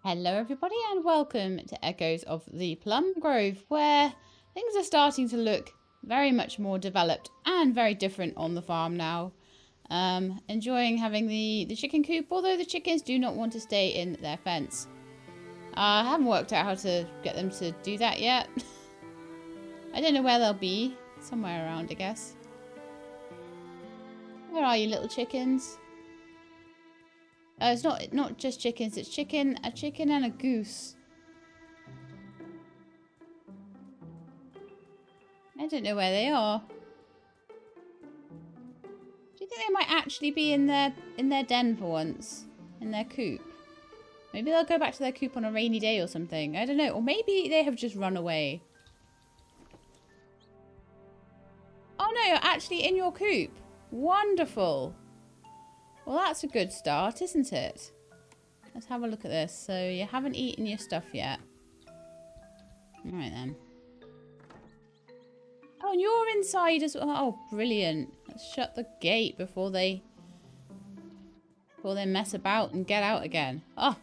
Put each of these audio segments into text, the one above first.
Hello everybody and welcome to Echoes of the Plum Grove, where things are starting to look very much more developed and very different on the farm now. Enjoying having the chicken coop, although the chickens do not want to stay in their fence. I haven't worked out how to get them to do that yet. I don't know where they'll be. Somewhere around, I guess. Where are you, little chickens? It's not just chickens, it's a chicken and a goose. I don't know where they are. Do you think they might actually be in their den for once? In their coop? Maybe they'll go back to their coop on a rainy day or something. I don't know. Or maybe they have just run away. Oh no, you're actually in your coop. Wonderful. Well, that's a good start, isn't it? Let's have a look at this. So you haven't eaten your stuff yet. Alright then. Oh, and you're inside as well. Oh, brilliant. Let's shut the gate before they mess about and get out again. Oh,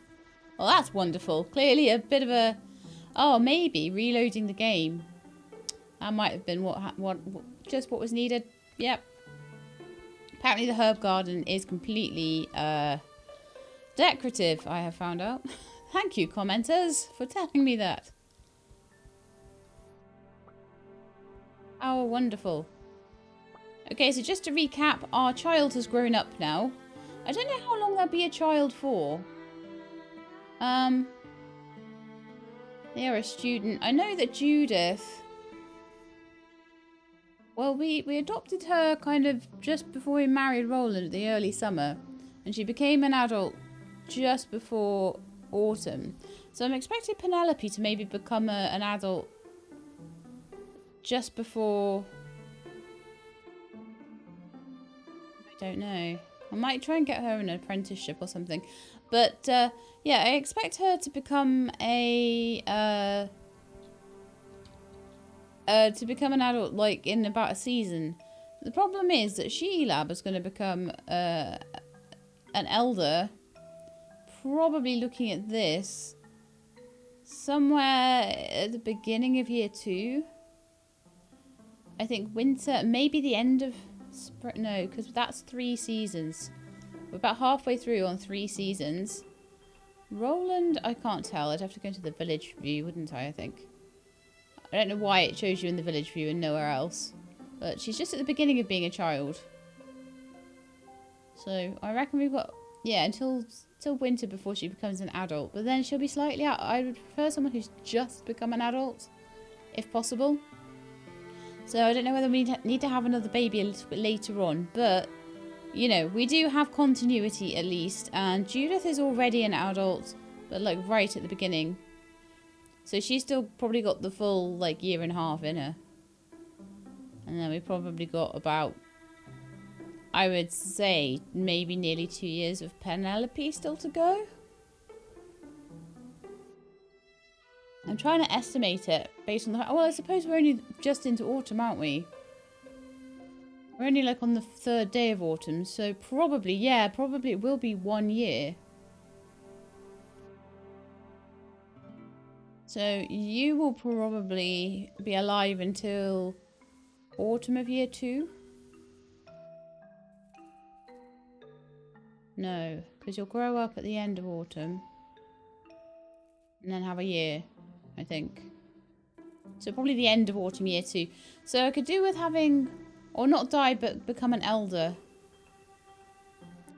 well, that's wonderful. Clearly a bit of a... Oh, maybe reloading the game. That might have been just what was needed. Yep. Apparently the herb garden is completely decorative, I have found out. Thank you, commenters, for telling me that. Oh, wonderful. Okay, so just to recap, our child has grown up now. I don't know how long they'll be a child for. They are a student. I know that Judith... Well, we adopted her kind of just before we married Roland in the early summer. And she became an adult just before autumn. So I'm expecting Penelope to maybe become an adult just before... I don't know. I might try and get her an apprenticeship or something. But, yeah, I expect her to become an adult, like, in about a season. The problem is that Sheelab is going to become an elder, probably looking at this, somewhere at the beginning of year 2. I think winter, maybe the end of spring, no, because that's 3 seasons. We're about halfway through on 3 seasons. Roland, I can't tell. I'd have to go into the village view, wouldn't I think. I don't know why it shows you in the village view and nowhere else. But she's just at the beginning of being a child. So I reckon we've got, yeah, until winter before she becomes an adult. But then she'll be slightly out. I would prefer someone who's just become an adult, if possible. So I don't know whether we need to have another baby a little bit later on. But, you know, we do have continuity at least. And Judith is already an adult, but like right at the beginning. So she's still probably got the full, like, year and a half in her. And then we probably got about, I would say, maybe nearly 2 years of Penelope still to go. I'm trying to estimate it based on the... Well, I suppose we're only just into autumn, aren't we? We're only, like, on the 3rd day of autumn. So probably, yeah, probably it will be 1 year. So you will probably be alive until autumn of year 2? No, because you'll grow up at the end of autumn. And then have a year, I think. So probably the end of autumn year 2. So I could do with having, or not die, but become an elder.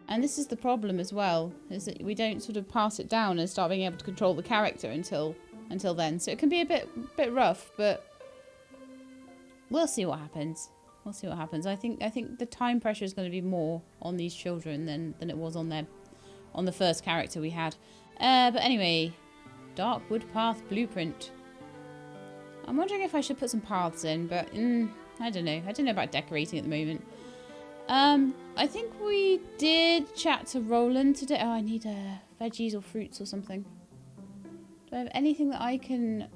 And this is the problem as well, is that we don't sort of pass it down and start being able to control the character until then. So it can be a bit rough, but we'll see what happens. We'll see what happens. I think the time pressure is going to be more on these children than it was on the first character we had. But anyway, Darkwood Path Blueprint. I'm wondering if I should put some paths in, but I don't know. I don't know about decorating at the moment. I think we did chat to Roland today. Oh, I need veggies or fruits or something. Do I have anything that I could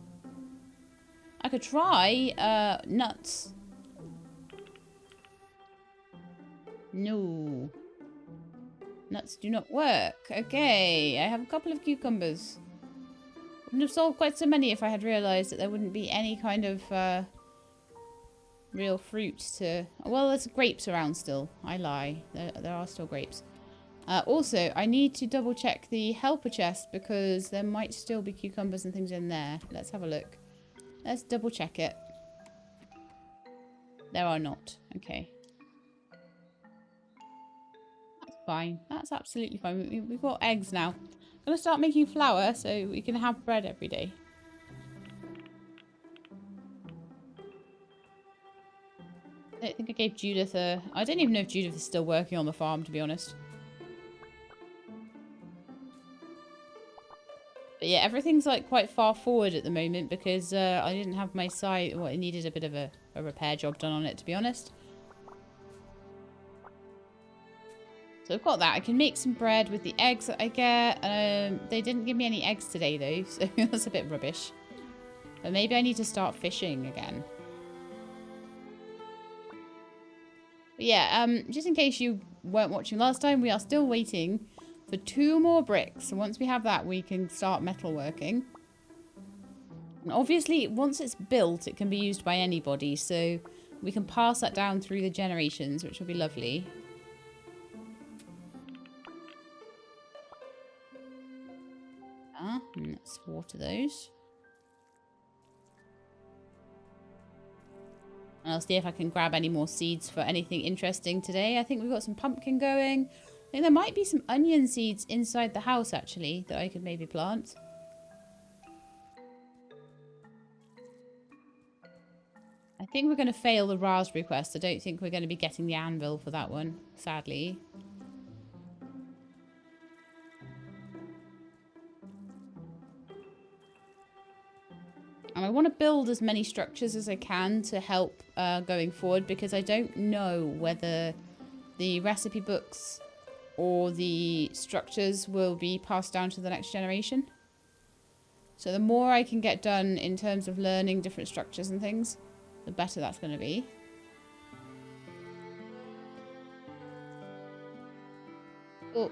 try? Nuts. No. Nuts do not work. Okay, I have a couple of cucumbers. Wouldn't have sold quite so many if I had realised that there wouldn't be any kind of real fruit to... Well, there's grapes around still. I lie. There are still grapes. Also, I need to double check the helper chest because there might still be cucumbers and things in there. Let's have a look. Let's double check it. There are not. Okay. That's fine. That's absolutely fine. We've got eggs now. I'm going to start making flour so we can have bread every day. I don't think I gave Judith a... I don't even know if Judith is still working on the farm, to be honest. But yeah, everything's like quite far forward at the moment because I didn't have my side... Well, it needed a bit of a repair job done on it, to be honest. So I've got that. I can make some bread with the eggs that I get. They didn't give me any eggs today, though, so that's a bit rubbish. But maybe I need to start fishing again. But yeah, just in case you weren't watching last time, we are still waiting for 2 more bricks. So once we have that, we can start metalworking. And obviously, once it's built, it can be used by anybody. So we can pass that down through the generations, which will be lovely. And let's water those. And I'll see if I can grab any more seeds for anything interesting today. I think we've got some pumpkin going. I think there might be some onion seeds inside the house, actually, that I could maybe plant. I think we're going to fail the raspberry quest. I don't think we're going to be getting the anvil for that one, sadly. And I want to build as many structures as I can to help going forward because I don't know whether the recipe books or the structures will be passed down to the next generation. So the more I can get done in terms of learning different structures and things, the better that's going to be. Oh.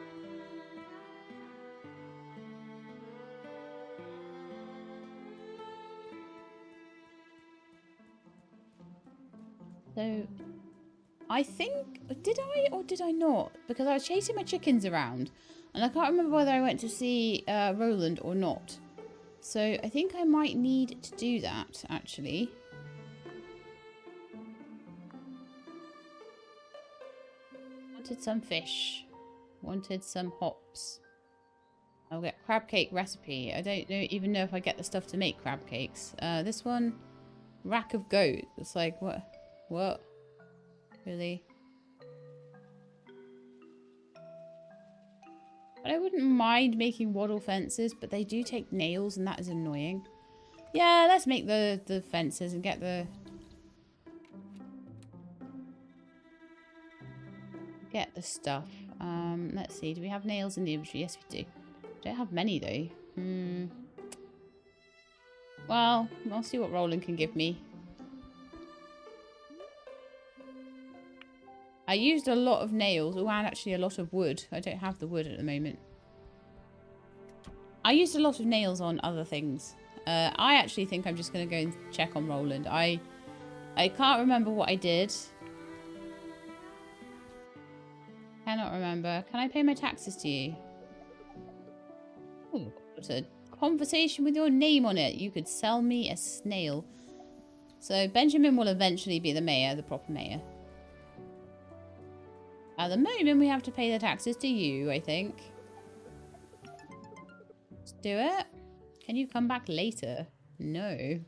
So, I think, did I or did I not? Because I was chasing my chickens around and I can't remember whether I went to see Roland or not. So I think I might need to do that, actually. Wanted some fish. Wanted some hops. I'll get crab cake recipe. I don't even know if I get the stuff to make crab cakes. This one, rack of goat. It's like, what? What? Really? But I wouldn't mind making wattle fences, but they do take nails and that is annoying. Yeah, let's make the fences and get the... stuff. Let's see. Do we have nails in the inventory? Yes, we do. Don't have many, though. Well, I'll see what Roland can give me. I used a lot of nails. Oh, and actually a lot of wood. I don't have the wood at the moment. I used a lot of nails on other things. I actually think I'm just going to go and check on Roland. I can't remember what I did. Cannot remember. Can I pay my taxes to you? Ooh, what a conversation with your name on it. You could sell me a snail. So Benjamin will eventually be the mayor, the proper mayor. At the moment, we have to pay the taxes to you, I think. Let's do it. Can you come back later? No. I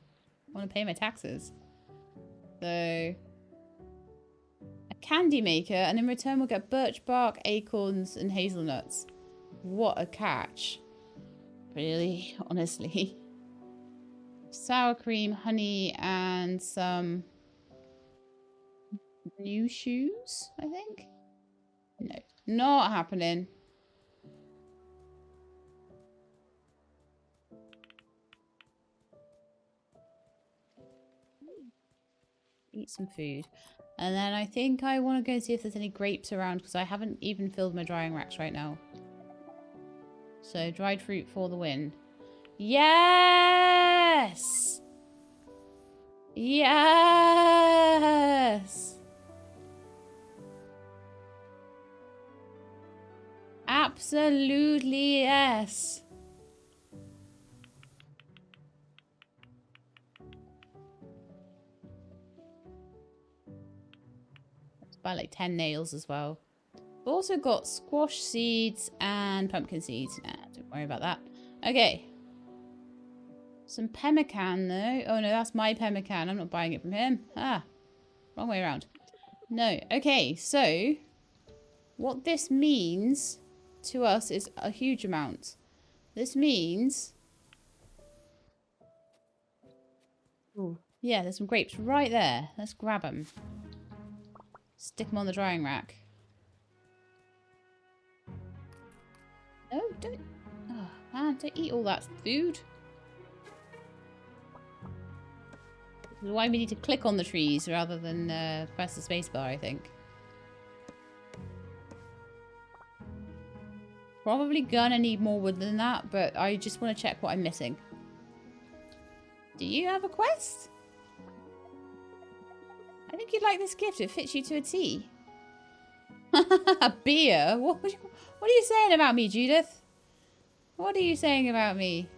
want to pay my taxes. So... candy maker, and in return we'll get birch bark, acorns, and hazelnuts. What a catch. Really, honestly. Sour cream, honey, and some new shoes, I think? No, not happening. Eat some food. And then I think I want to go and see if there's any grapes around because I haven't even filled my drying racks right now. So dried fruit for the win. Yes! Yes! Absolutely yes. Let's buy like 10 nails as well. We've also got squash seeds and pumpkin seeds. Nah, don't worry about that. Okay. Some pemmican though. Oh no, that's my pemmican. I'm not buying it from him. Ah, wrong way around. No. Okay, so what this means to us is a huge amount. This means... Ooh. Yeah, there's some grapes right there. Let's grab them. Stick them on the drying rack. No, don't... Oh, man, don't eat all that food. This is why we need to click on the trees rather than press the spacebar, I think. Probably gonna need more wood than that, but I just want to check what I'm missing. Do you have a quest? I think you'd like this gift. It fits you to a T. A beer? What are you saying about me, Judith? What are you saying about me?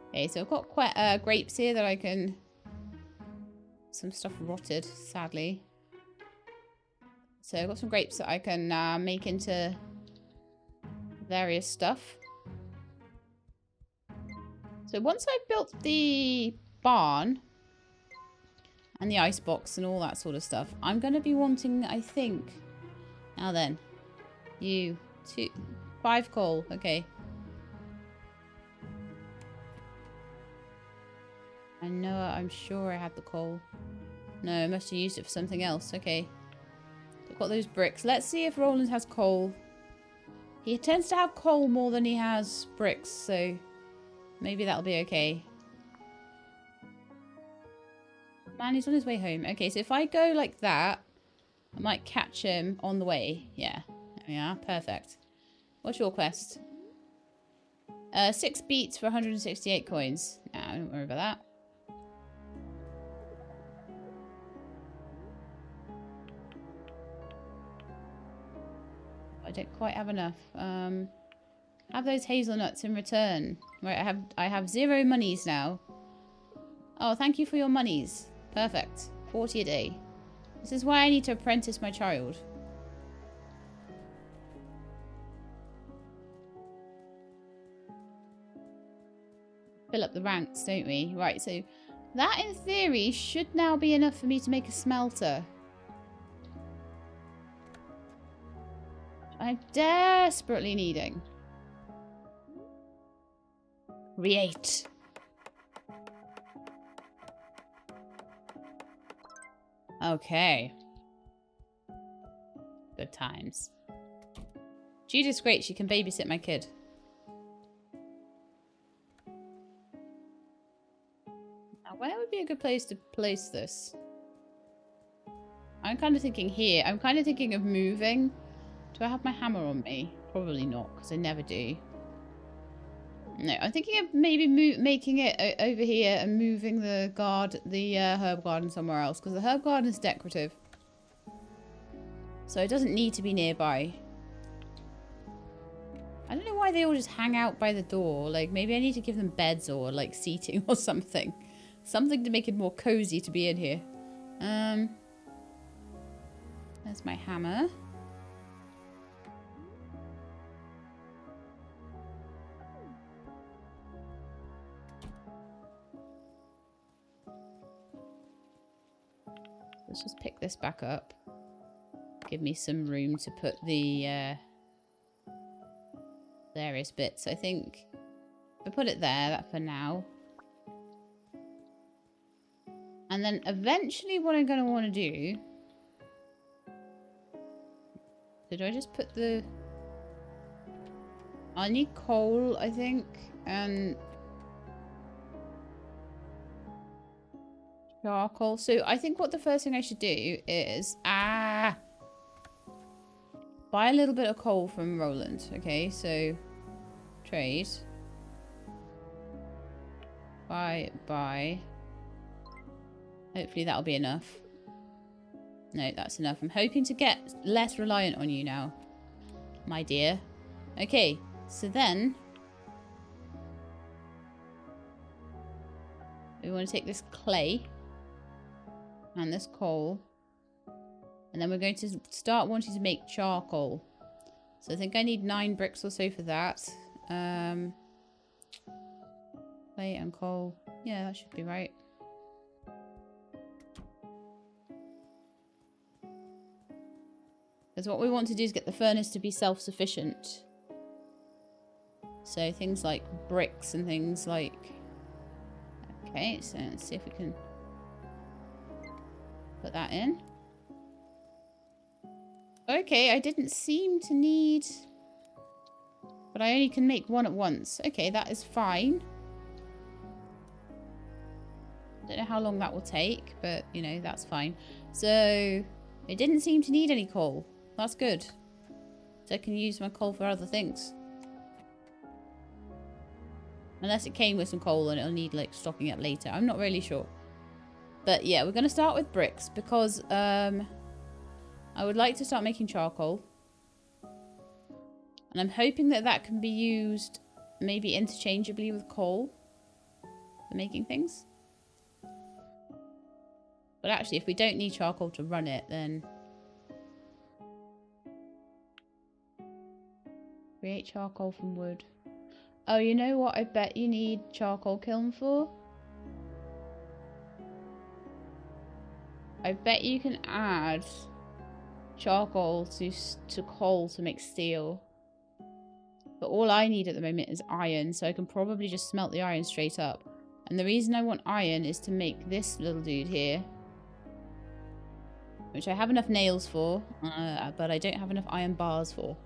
Okay, so I've got quite grapes here that I can... Some stuff rotted, sadly. So I've got some grapes that I can make into various stuff. So once I've built the barn and the ice box and all that sort of stuff, I'm going to be wanting, I think... Now then. 5 coal. Okay. I know, I'm sure I had the coal. No, I must have used it for something else. Okay. I've got those bricks. Let's see if Roland has coal. He tends to have coal more than he has bricks, so maybe that'll be okay. Man, he's on his way home. Okay, so if I go like that, I might catch him on the way. Yeah, there we are. Perfect. What's your quest? 6 beets for 168 coins. Nah, don't worry about that. I don't quite have enough. Have those hazelnuts in return. Right, I have 0 monies now. Oh, thank you for your monies. Perfect. 40 a day. This is why I need to apprentice my child. Fill up the ranks, don't we? Right, so that in theory should now be enough for me to make a smelter. I'm desperately needing. Create. Okay. Good times. Judith's great. She can babysit my kid. Now, where would be a good place to place this? I'm kind of thinking here. I'm kind of thinking of moving. Do I have my hammer on me? Probably not, because I never do. No, I'm thinking of maybe making it over here and moving the herb garden somewhere else, because the herb garden is decorative. So it doesn't need to be nearby. I don't know why they all just hang out by the door. Like, maybe I need to give them beds or, like, seating or something. Something to make it more cozy to be in here. There's my hammer. Let's just pick this back up. Give me some room to put the various bits. I think if I put it there, that for now. And then eventually what I'm going to want to do... So do I just put the... I need coal, I think, and... charcoal. So I think what the first thing I should do is... buy a little bit of coal from Roland. Okay, so trade. Buy. Hopefully that'll be enough. No, that's enough. I'm hoping to get less reliant on you now, my dear. Okay, so then we want to take this clay and this coal, and then we're going to start wanting to make charcoal. So I think I need 9 bricks or so for that. Clay and coal. Yeah, that should be right. Because what we want to do is get the furnace to be self-sufficient. So things like bricks and things like... Okay, so let's see if we can put that in. Okay, I didn't seem to need... But I only can make one at once. Okay, that is fine. Don't know how long that will take, but, you know, that's fine. So, it didn't seem to need any coal. That's good. So I can use my coal for other things. Unless it came with some coal and it'll need, like, stocking up later. I'm not really sure. But, yeah, we're going to start with bricks because I would like to start making charcoal. And I'm hoping that that can be used maybe interchangeably with coal for making things. But actually, if we don't need charcoal to run it, then... Create charcoal from wood. Oh, you know what I bet you need charcoal kiln for? I bet you can add charcoal to coal to make steel. But all I need at the moment is iron, so I can probably just smelt the iron straight up. And the reason I want iron is to make this little dude here. Which I have enough nails for, but I don't have enough iron bars for.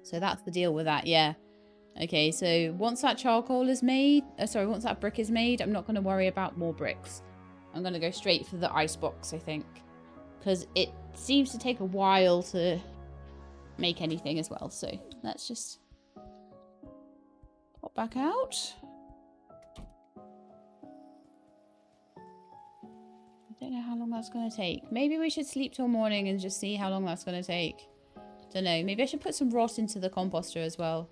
So that's the deal with that, yeah. Okay, so once that charcoal is made, once that brick is made, I'm not going to worry about more bricks. I'm going to go straight for the icebox, I think. Because it seems to take a while to make anything as well. So let's just pop back out. I don't know how long that's going to take. Maybe we should sleep till morning and just see how long that's going to take. Don't know. Maybe I should put some rot into the composter as well.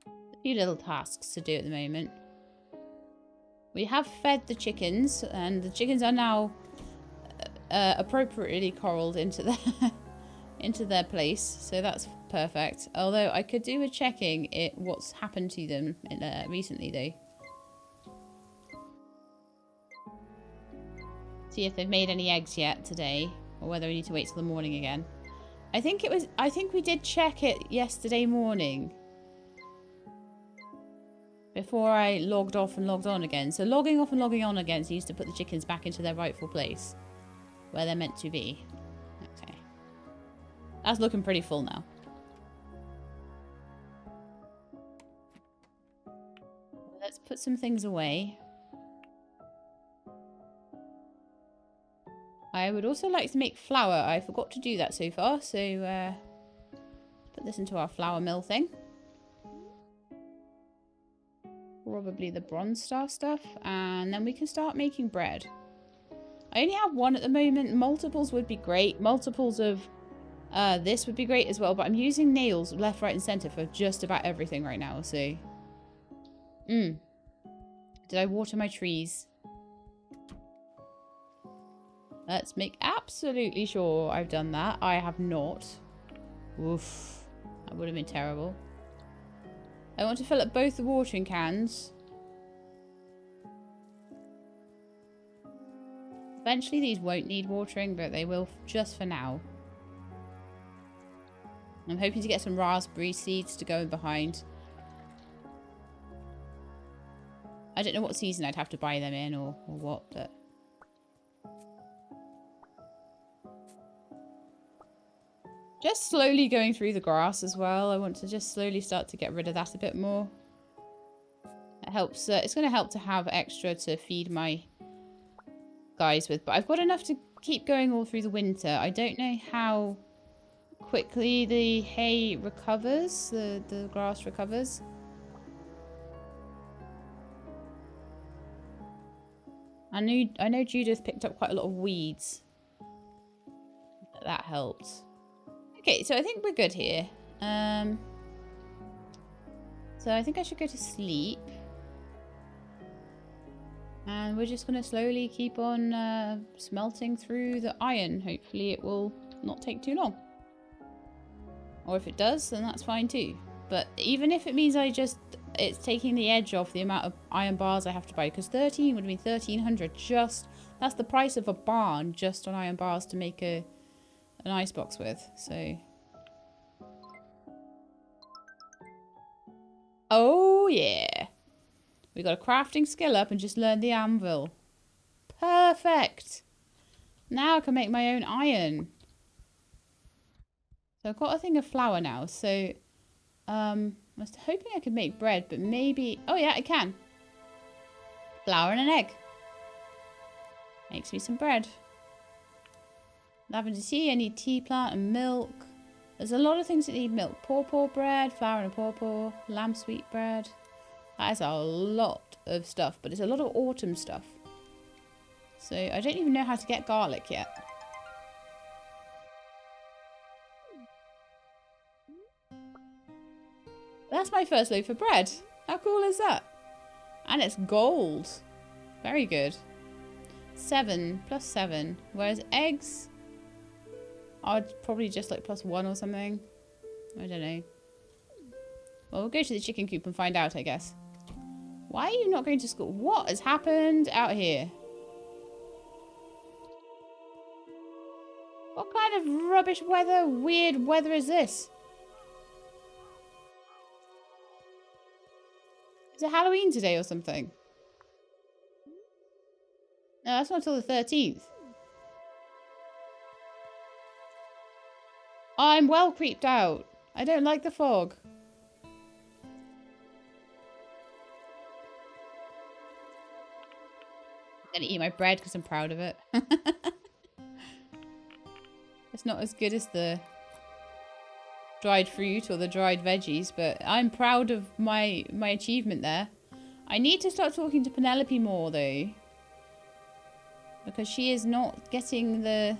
A few little tasks to do at the moment. We have fed the chickens, and the chickens are now appropriately corralled into their place. So that's perfect. Although I could do with checking what's happened to them recently, though. See if they've made any eggs yet today, or whether we need to wait till the morning again. I think we did check it yesterday morning before I logged off and logged on again. So logging off and logging on again seems to put the chickens back into their rightful place where they're meant to be. Okay, that's looking pretty full now. Let's put some things away. I would also like to make flour. I forgot to do that so far, so put this into our flour mill thing. Probably the bronze star stuff, and then we can start making bread. I only have one at the moment. Multiples would be great. Multiples of this would be great as well, but I'm using nails left, right, and center for just about everything right now, so... Did I water my trees? Let's make absolutely sure I've done that. I have not. Oof. That would have been terrible. I want to fill up both the watering cans. Eventually these won't need watering, but they will just for now. I'm hoping to get some raspberry seeds to go in behind. I don't know what season I'd have to buy them in or what, but... Just slowly going through the grass as well. I want to just slowly start to get rid of that a bit more. It helps. It's going to help to have extra to feed my guys with. But I've got enough to keep going all through the winter. I don't know how quickly the hay recovers, the grass recovers. I know Judith picked up quite a lot of weeds. That helped. Okay, so I think we're good here. So I think I should go to sleep. And we're just going to slowly keep on smelting through the iron. Hopefully it will not take too long. Or if it does, then that's fine too. But even if it means it's taking the edge off the amount of iron bars I have to buy. Because 13 would be 1,300 just... That's the price of a barn just on iron bars to make an icebox with. So... Oh yeah! We got a crafting skill up and just learned the anvil. Perfect! Now I can make my own iron. So I've got a thing of flour now. So I was hoping I could make bread, but maybe... Oh yeah, I can. Flour and an egg. Makes me some bread. Lavender tea, I need tea plant and milk. There's a lot of things that need milk. Pawpaw bread, flour and a pawpaw, lamb sweet bread. That is a lot of stuff, but it's a lot of autumn stuff. So I don't even know how to get garlic yet. That's my first loaf of bread. How cool is that? And it's gold. Very good. 7 plus 7. Whereas eggs are probably just like +1 or something. I don't know. Well, we'll go to the chicken coop and find out, I guess. Why are you not going to school? What has happened out here? What kind of rubbish weather, weird weather is this? Is it Halloween today or something? No, that's not until the 13th. I'm well creeped out. I don't like the fog. I'm gonna eat my bread because I'm proud of it. It's not as good as the dried fruit or the dried veggies, but I'm proud of my achievement there. I need to start talking to Penelope more though, because she is not getting the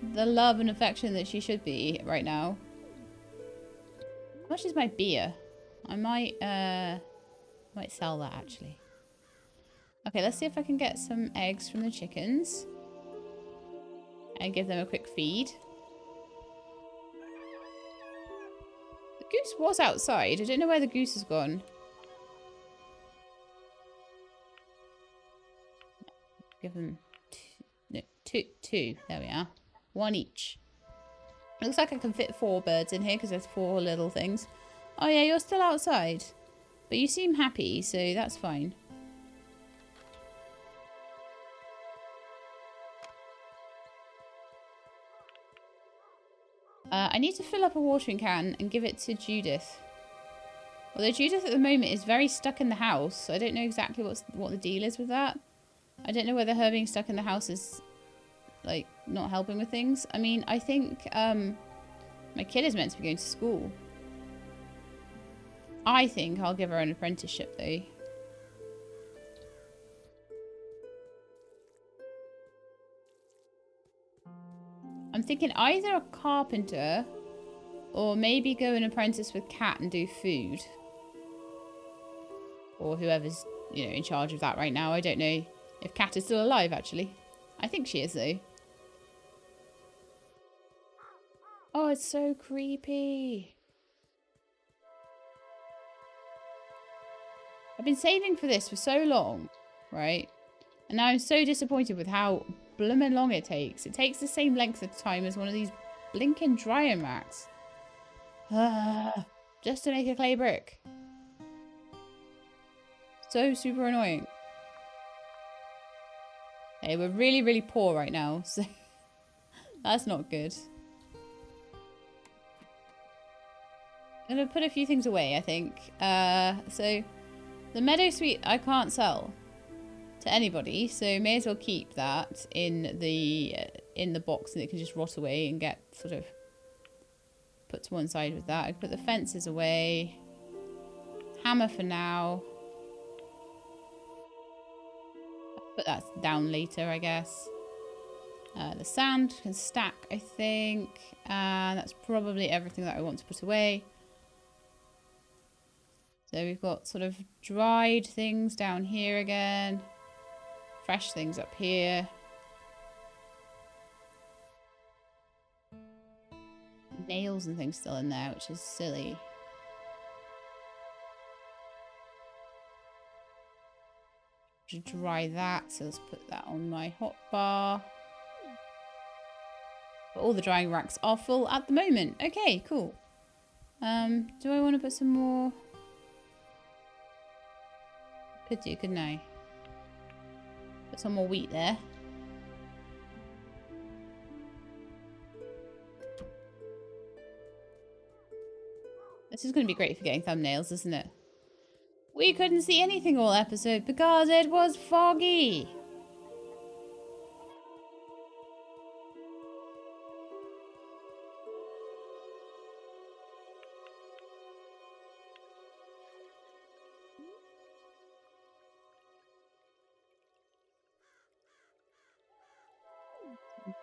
love and affection that she should be right now. How much is my beer? I might sell that actually. Okay, let's see if I can get some eggs from the chickens and give them a quick feed. The goose was outside. I don't know where the goose has gone. Give them two. There we are. One each. Looks like I can fit 4 birds in here because there's 4 little things. Oh yeah, you're still outside. But you seem happy, so that's fine. I need to fill up a watering can and give it to Judith. Although Judith at the moment is very stuck in the house. So I don't know exactly what the deal is with that. I don't know whether her being stuck in the house is like not helping with things. I mean, I think my kid is meant to be going to school. I think I'll give her an apprenticeship though. I'm thinking either a carpenter or maybe go and apprentice with Kat and do food. Or whoever's, you know, in charge of that right now. I don't know if Kat is still alive actually. I think she is though. Oh, it's so creepy. I've been saving for this for so long, right? And now I'm so disappointed with how blooming long it takes. It takes the same length of time as one of these blinking drying racks. Just to make a clay brick. So super annoying. Hey, we're really, really poor right now, so that's not good. I'm going to put a few things away, I think. So, the meadow sweet I can't sell. to anybody, so may as well keep that in the box, and it can just rot away and get sort of put to one side with that. I put the fences away. Hammer for now. I'll put that down later, I guess. The sand can stack, I think. And that's probably everything that I want to put away. So we've got sort of dried things down here again. Fresh things up here. Nails and things still in there, which is silly. To dry that, so let's put that on my hot bar. But all the drying racks are full at the moment. Okay, cool. Do I want to put some more? Could do, couldn't I? Put some more wheat there. This is going to be great for getting thumbnails, isn't it? We couldn't see anything all episode because it was foggy.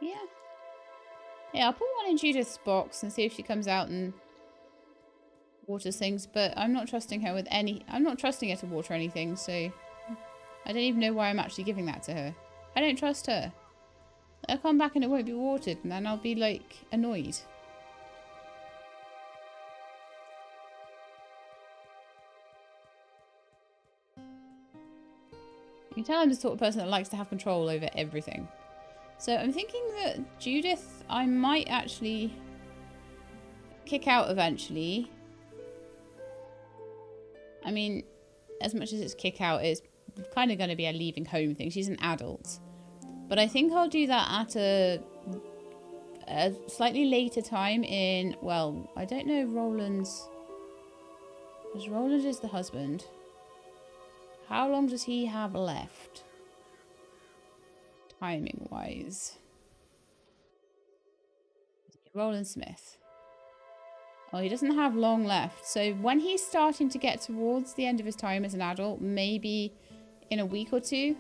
Yeah. Yeah, I'll put one in Judith's box and see if she comes out and waters things, but I'm not trusting her with any... I'm not trusting her to water anything, so... I don't even know why I'm actually giving that to her. I don't trust her. I'll come back and it won't be watered, and then I'll be, like, annoyed. You can tell I'm the sort of person that likes to have control over everything. So I'm thinking that Judith, I might actually kick out eventually. I mean, as much as it's kick out, it's kind of going to be a leaving home thing. She's an adult. But I think I'll do that at a slightly later time in, well, I don't know Roland's... Because Roland is the husband. How long does he have left? Timing-wise. Roland Smith. Oh, he doesn't have long left. So when he's starting to get towards the end of his time as an adult, maybe in a week or two,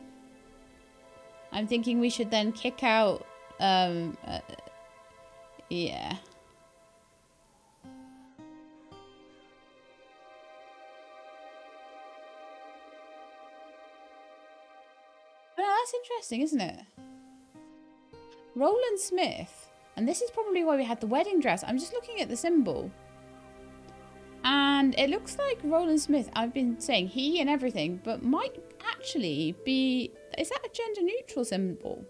I'm thinking we should then kick out, yeah. Well, that's interesting, isn't it? Roland Smith. And this is probably why we had the wedding dress. I'm just looking at the symbol. And it looks like Roland Smith, I've been saying he and everything, but might actually be... Is that a gender neutral symbol?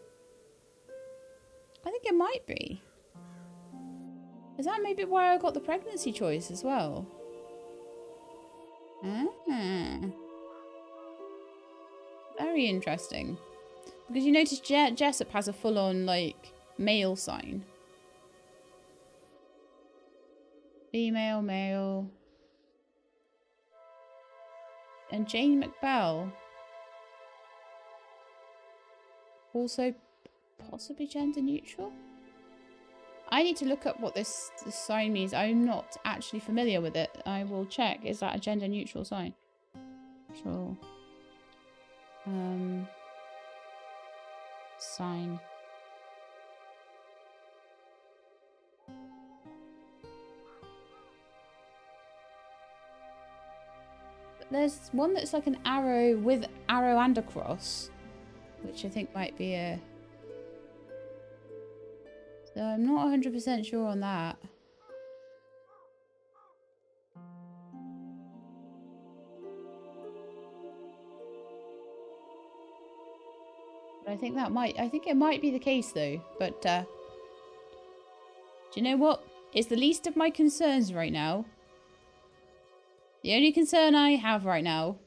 I think it might be. Is that maybe why I got the pregnancy choice as well? Ah. Very interesting. Because you notice Jessup has a full-on, like, male sign. Female, male. And Jane McBell. Also possibly gender neutral? I need to look up what this sign means. I'm not actually familiar with it. I will check. Is that a gender neutral sign? Sure. Sign. There's one that's like an arrow with arrow and a cross, which I think might be a... So I'm not 100% sure on that. But I think that might... I think it might be the case though. But, do you know what? It's the least of my concerns right now. The only concern I have right now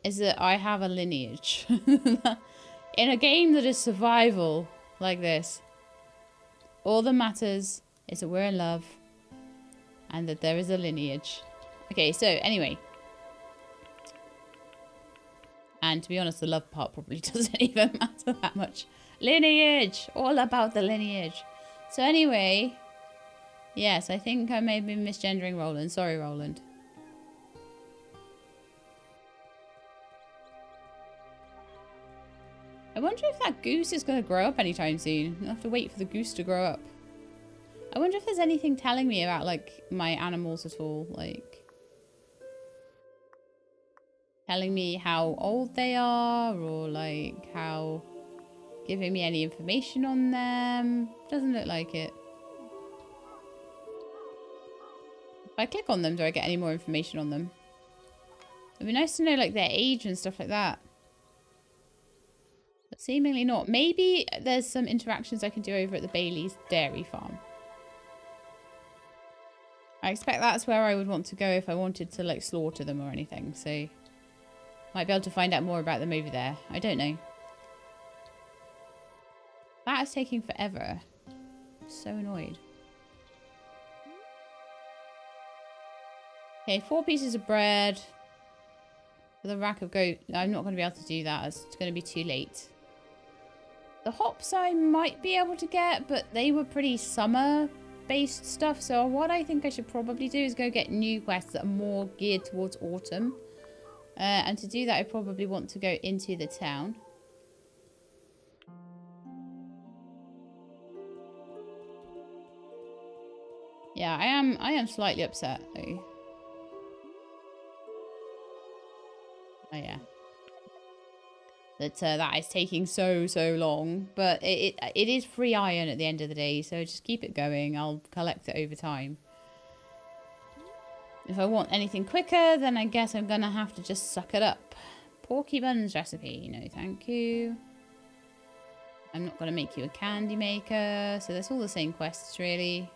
is that I have a lineage. In a game that is survival like this, all that matters is that we're in love and that there is a lineage. Okay, so anyway. And to be honest, the love part probably doesn't even matter that much. Lineage! All about the lineage. So anyway, yes, I think I may have been misgendering Roland. Sorry, Roland. I wonder if that goose is going to grow up anytime soon. I'll have to wait for the goose to grow up. I wonder if there's anything telling me about, like, my animals at all. Like, telling me how old they are, or, like, how... giving me any information on them. Doesn't look like it. If I click on them, do I get any more information on them? It'd be nice to know, like, their age and stuff like that. But seemingly not. Maybe there's some interactions I can do over at the Bailey's dairy farm. I expect that's where I would want to go if I wanted to, like, slaughter them or anything. So, might be able to find out more about them over there. I don't know. That is taking forever. I'm so annoyed. Okay, 4 pieces of bread. With a rack of goat. I'm not going to be able to do that. It's going to be too late. The hops I might be able to get, but they were pretty summer-based stuff. So what I think I should probably do is go get new quests that are more geared towards autumn. And to do that, I probably want to go into the town. Yeah, I am slightly upset though. Oh yeah. That is taking so long, but it is free iron at the end of the day, so just keep it going. I'll collect it over time. If I want anything quicker, then I guess I'm gonna have to just suck it up. Porky buns recipe, no thank you. I'm not gonna make you a candy maker, so that's all the same quests really.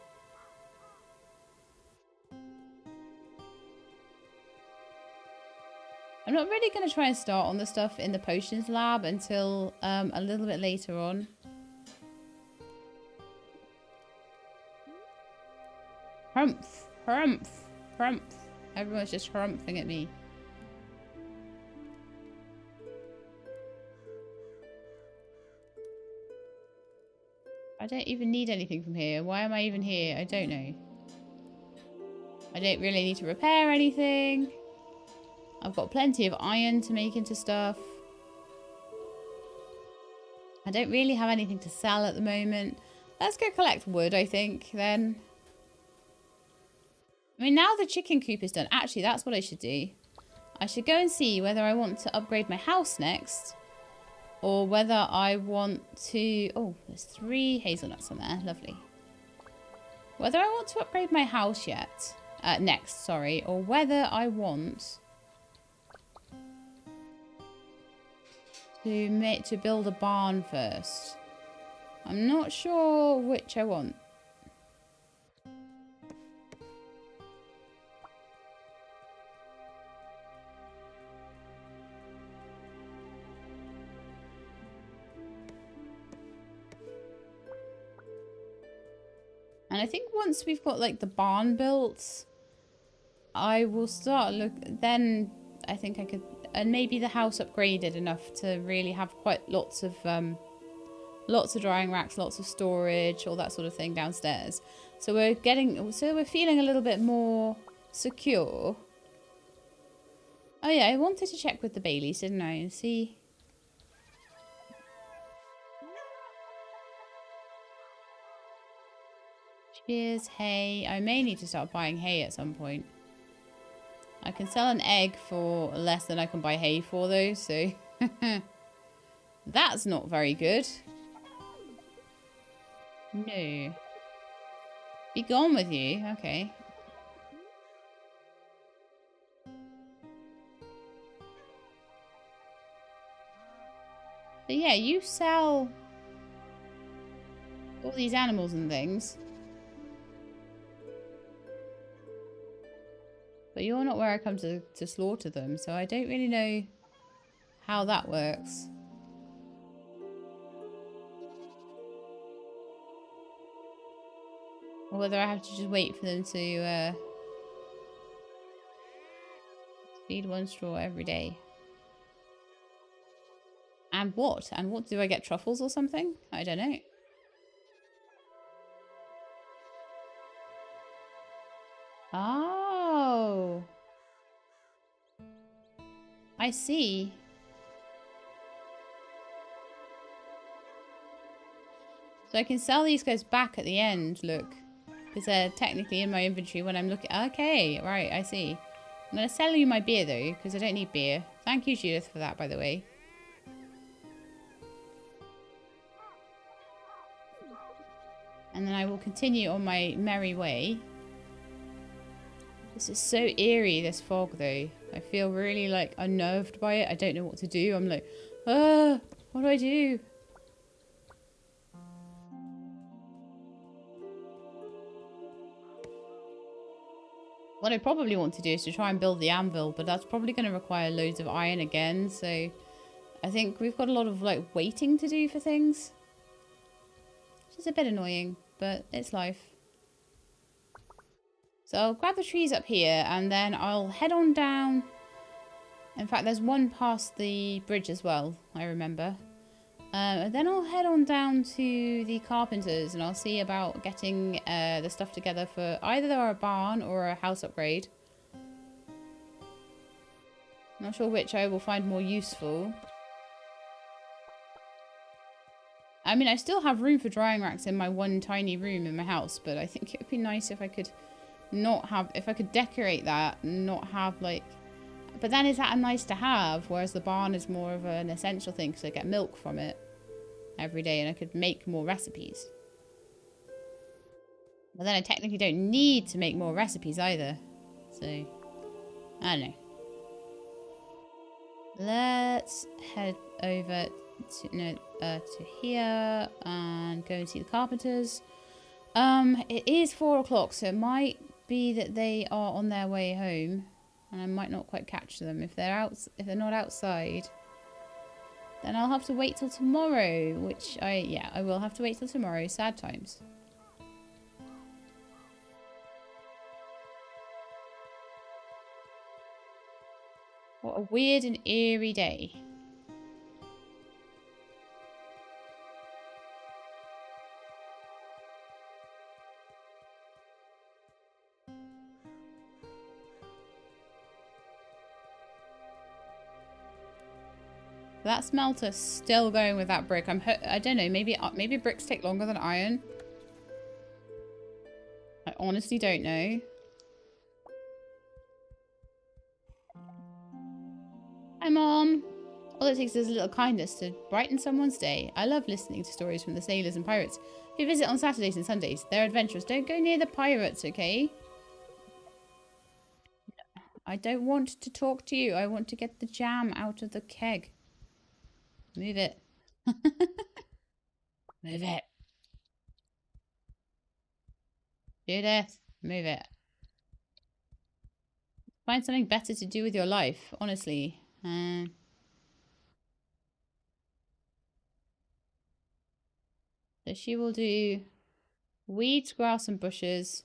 I'm not really going to try and start on the stuff in the potions lab until a little bit later on. Harumph, harumph, harumph. Everyone's just harumphing at me. I don't even need anything from here. Why am I even here? I don't know. I don't really need to repair anything. I've got plenty of iron to make into stuff. I don't really have anything to sell at the moment. Let's go collect wood, I think, then. I mean, now the chicken coop is done. Actually, that's what I should do. I should go and see whether I want to upgrade my house next. Or whether I want to... Oh, there's 3 hazelnuts on there. Lovely. Whether I want to upgrade my house yet. Next, sorry. Or whether I want... to build a barn first. I'm not sure which I want. And I think once we've got like the barn built, I will start then I think I could. And maybe the house upgraded enough to really have quite lots of drying racks, lots of storage, all that sort of thing downstairs. So we're feeling a little bit more secure. Oh yeah, I wanted to check with the Baileys, didn't I? And see. Cheers, hay. I may need to start buying hay at some point. I can sell an egg for less than I can buy hay for, though, so... That's not very good. No. Be gone with you. Okay. But yeah, you sell all these animals and things. But you're not where I come to slaughter them, so I don't really know how that works. Or whether I have to just wait for them to feed 1 straw every day. And what? And what? Do I get truffles or something? I don't know. Oh. I see. So I can sell these guys back at the end, look. Because they're technically in my inventory when I'm looking. Okay, right, I see. I'm going to sell you my beer, though, because I don't need beer. Thank you, Judith, for that, by the way. And then I will continue on my merry way. This is so eerie, this fog, though. I feel really, like, unnerved by it. I don't know what to do. I'm like, what do I do? What I probably want to do is to try and build the anvil, but that's probably going to require loads of iron again, so I think we've got a lot of, like, waiting to do for things. Which is a bit annoying, but it's life. So I'll grab the trees up here, and then I'll head on down. In fact, there's one past the bridge as well, I remember. And then I'll head on down to the carpenters, and I'll see about getting the stuff together for either a barn or a house upgrade. Not sure which I will find more useful. I mean, I still have room for drying racks in my one tiny room in my house, but I think it would be nice if I could not have, if I could decorate that and not have, like, but then is that a nice to have, whereas the barn is more of an essential thing because I get milk from it every day and I could make more recipes. But then I technically don't need to make more recipes either. So, I don't know. Let's head over to here and go and see the carpenters. It is 4 o'clock, so it might be that they are on their way home. And I might not quite catch them. If they're not outside, then I'll have to wait till tomorrow, which I will have to wait till tomorrow. Sad times. What a weird and eerie day. That smelter's still going with that brick. I don't know. Maybe bricks take longer than iron. I honestly don't know. Hi, Mom. All it takes is a little kindness to brighten someone's day. I love listening to stories from the sailors and pirates who visit on Saturdays and Sundays. They're adventurous. Don't go near the pirates, okay? I don't want to talk to you. I want to get the jam out of the keg. Move it. Move it. Judith, move it. Find something better to do with your life, honestly. So she will do weeds, grass and bushes,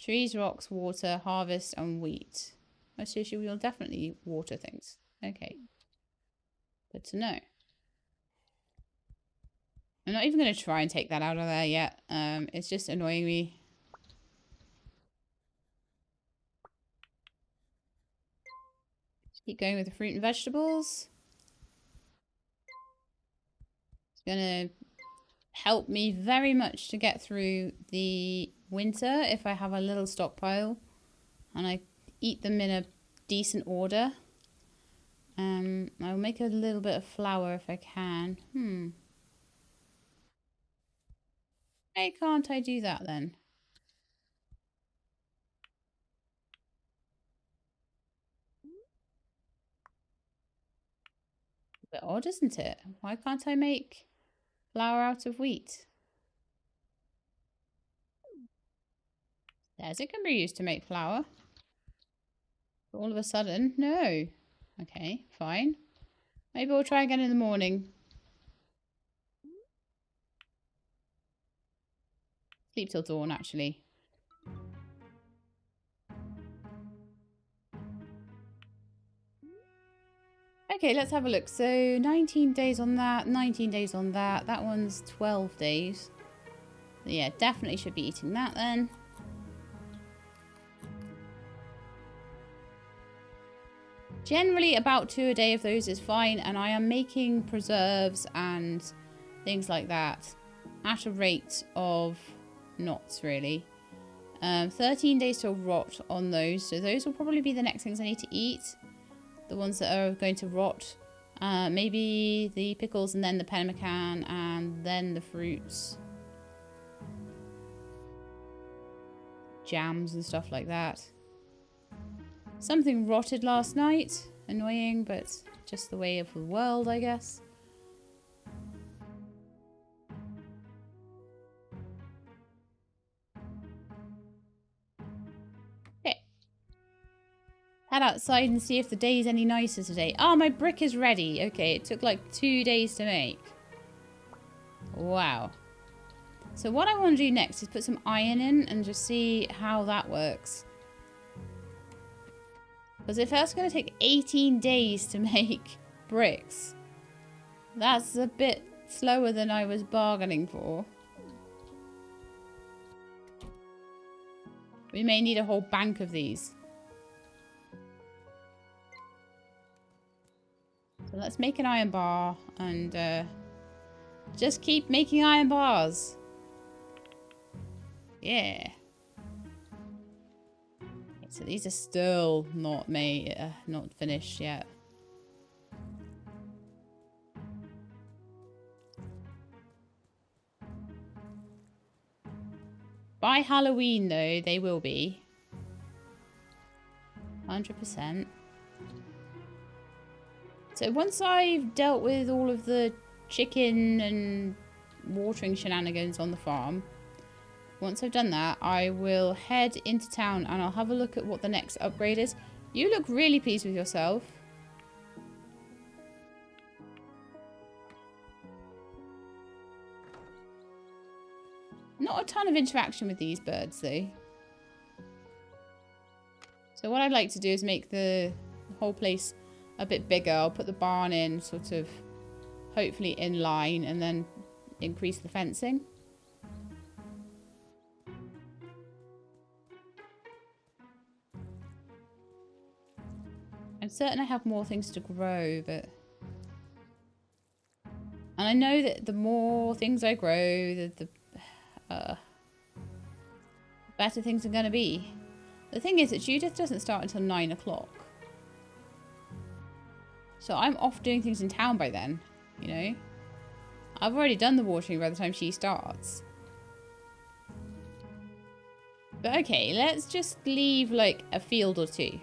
trees, rocks, water, harvest and wheat. Oh, so she will definitely water things. Okay. Good to know. I'm not even going to try and take that out of there yet. It's just annoying me. Just keep going with the fruit and vegetables. It's going to help me very much to get through the winter if I have a little stockpile and I eat them in a decent order. I'll make a little bit of flour if I can. Why can't I do that then? A bit odd, isn't it? Why can't I make flour out of wheat? There's, it can be used to make flour. But all of a sudden, no. Okay, fine. Maybe we'll try again in the morning. Sleep till dawn, actually. Okay, let's have a look. So 19 days on that, 19 days on that. That one's 12 days. Yeah, definitely should be eating that then. Generally, about 2 a day of those is fine. And I am making preserves and things like that at a rate of knots, really. 13 days to rot on those. So those will probably be the next things I need to eat. The ones that are going to rot. Maybe the pickles and then the pemmican and then the fruits. Jams and stuff like that. Something rotted last night. Annoying, but just the way of the world, I guess. Okay. Head outside and see if the day is any nicer today. Oh, my brick is ready. Okay, it took like 2 days to make. Wow. So what I want to do next is put some iron in and just see how that works. Because if that's going to take 18 days to make bricks, that's a bit slower than I was bargaining for. We may need a whole bank of these. So let's make an iron bar and just keep making iron bars. Yeah. Okay, so these are still not made, not finished yet. By Halloween, though, they will be. 100%. So once I've dealt with all of the chicken and watering shenanigans on the farm, once I've done that, I will head into town and I'll have a look at what the next upgrade is. You look really pleased with yourself. Not a ton of interaction with these birds, though. So what I'd like to do is make the whole place a bit bigger. I'll put the barn in sort of hopefully in line and then increase the fencing. I'm certain I have more things to grow, but... And I know that the more things I grow, the better things are going to be. The thing is that Judith doesn't start until 9 o'clock. So I'm off doing things in town by then, you know. I've already done the watering by the time she starts. But okay, let's just leave like a field or two.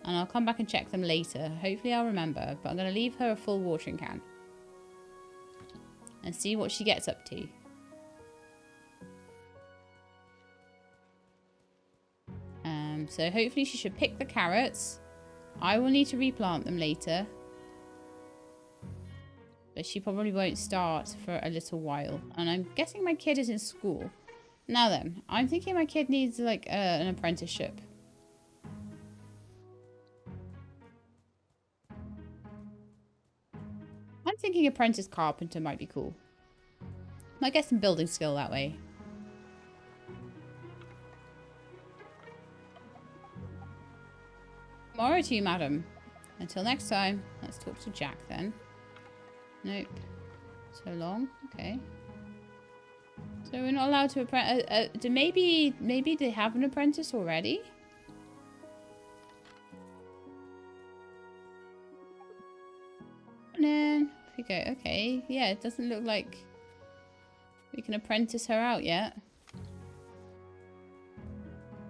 And I'll come back and check them later. Hopefully I'll remember. But I'm going to leave her a full watering can. And see what she gets up to. So hopefully she should pick the carrots. I will need to replant them later. But she probably won't start for a little while. And I'm guessing my kid is in school. Now then, I'm thinking my kid needs like an apprenticeship. I'm thinking apprentice carpenter might be cool. Might get some building skill that way. Tomorrow to you, madam. Until next time, let's talk to Jack then. Nope. So long. Okay. So we're not allowed to apprentice. Maybe they have an apprentice already. And then off we go. Okay. Yeah, it doesn't look like we can apprentice her out yet.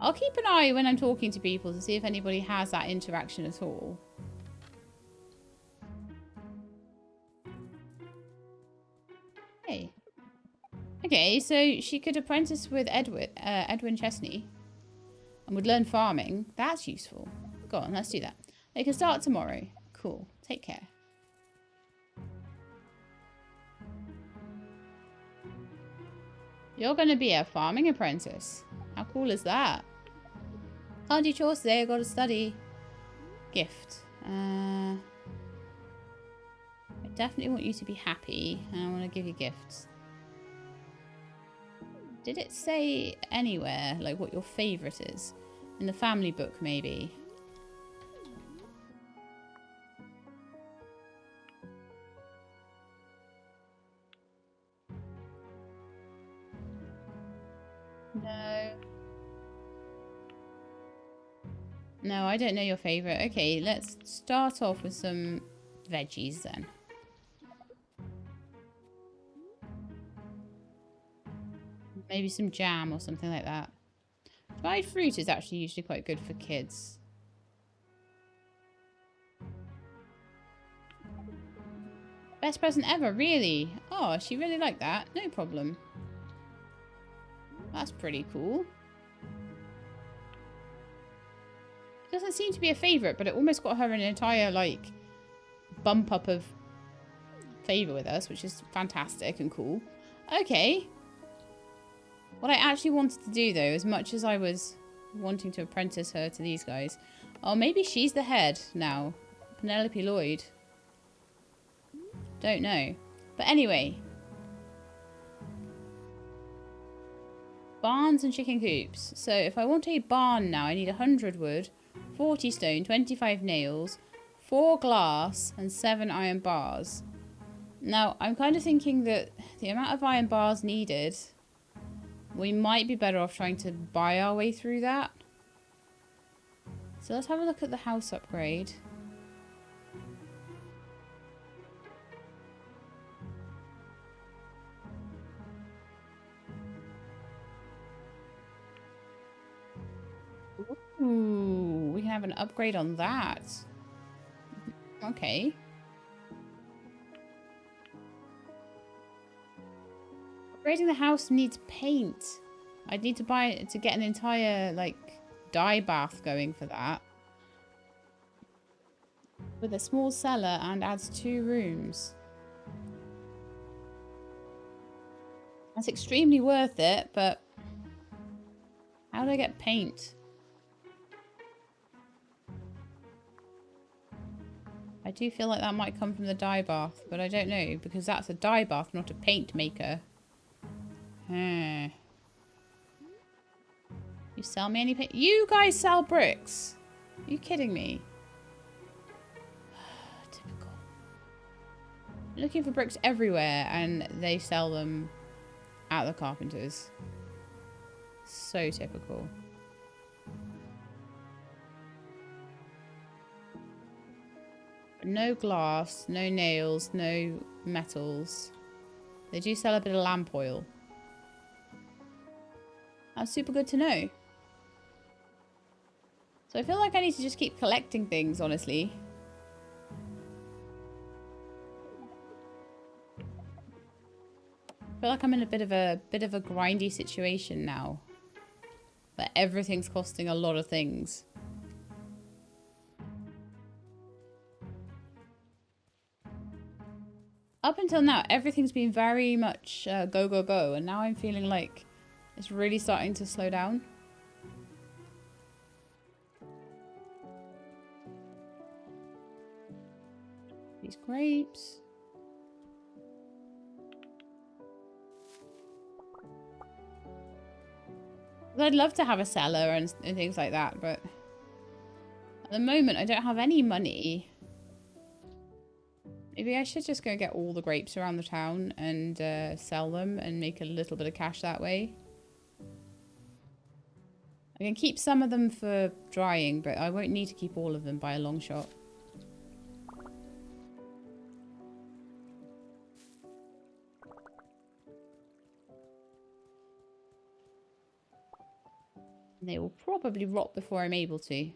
I'll keep an eye when I'm talking to people to see if anybody has that interaction at all. Hey. Okay, so she could apprentice with Edwin Chesney and would learn farming. That's useful. Go on, let's do that. They can start tomorrow. Cool. Take care. You're going to be a farming apprentice. How cool is that? Can't do chores today, I've got to study. Gift. definitely want you to be happy, and I want to give you gifts. Did it say anywhere, like, what your favourite is? In the family book, maybe? No. No, I don't know your favourite. Okay, let's start off with some veggies then. Maybe some jam or something like that. Dried fruit is actually usually quite good for kids. Best present ever, really? Oh, she really liked that. No problem. That's pretty cool. It doesn't seem to be a favourite, but it almost got her an entire, like, bump up of favour with us, which is fantastic and cool. Okay. What I actually wanted to do, though, as much as I was wanting to apprentice her to these guys... Oh, maybe she's the head now. Penelope Lloyd. Don't know. But anyway. Barns and chicken coops. So if I want a barn now, I need 100 wood, 40 stone, 25 nails, 4 glass, and 7 iron bars. Now, I'm kind of thinking that the amount of iron bars needed, we might be better off trying to buy our way through that. So let's have a look at the house upgrade. Ooh, we can have an upgrade on that. Okay. Upgrading the house needs paint. I'd need to buy it to get an entire, like, dye bath going for that. With a small cellar and adds 2 rooms. That's extremely worth it, but how do I get paint? I do feel like that might come from the dye bath, but I don't know, because that's a dye bath, not a paint maker. You sell me any paint? You guys sell bricks? Are you kidding me? Typical. Looking for bricks everywhere, and they sell them at the carpenters. So typical. No glass, no nails, no metals. They do sell a bit of lamp oil. That's super good to know. So I feel like I need to just keep collecting things, honestly. I feel like I'm in a bit of a grindy situation now. Where everything's costing a lot of things. Up until now, everything's been very much go, go, go. And now I'm feeling like it's really starting to slow down. These grapes. I'd love to have a cellar and things like that, but at the moment I don't have any money. Maybe I should just go get all the grapes around the town and sell them and make a little bit of cash that way. I can keep some of them for drying, but I won't need to keep all of them by a long shot. And they will probably rot before I'm able to.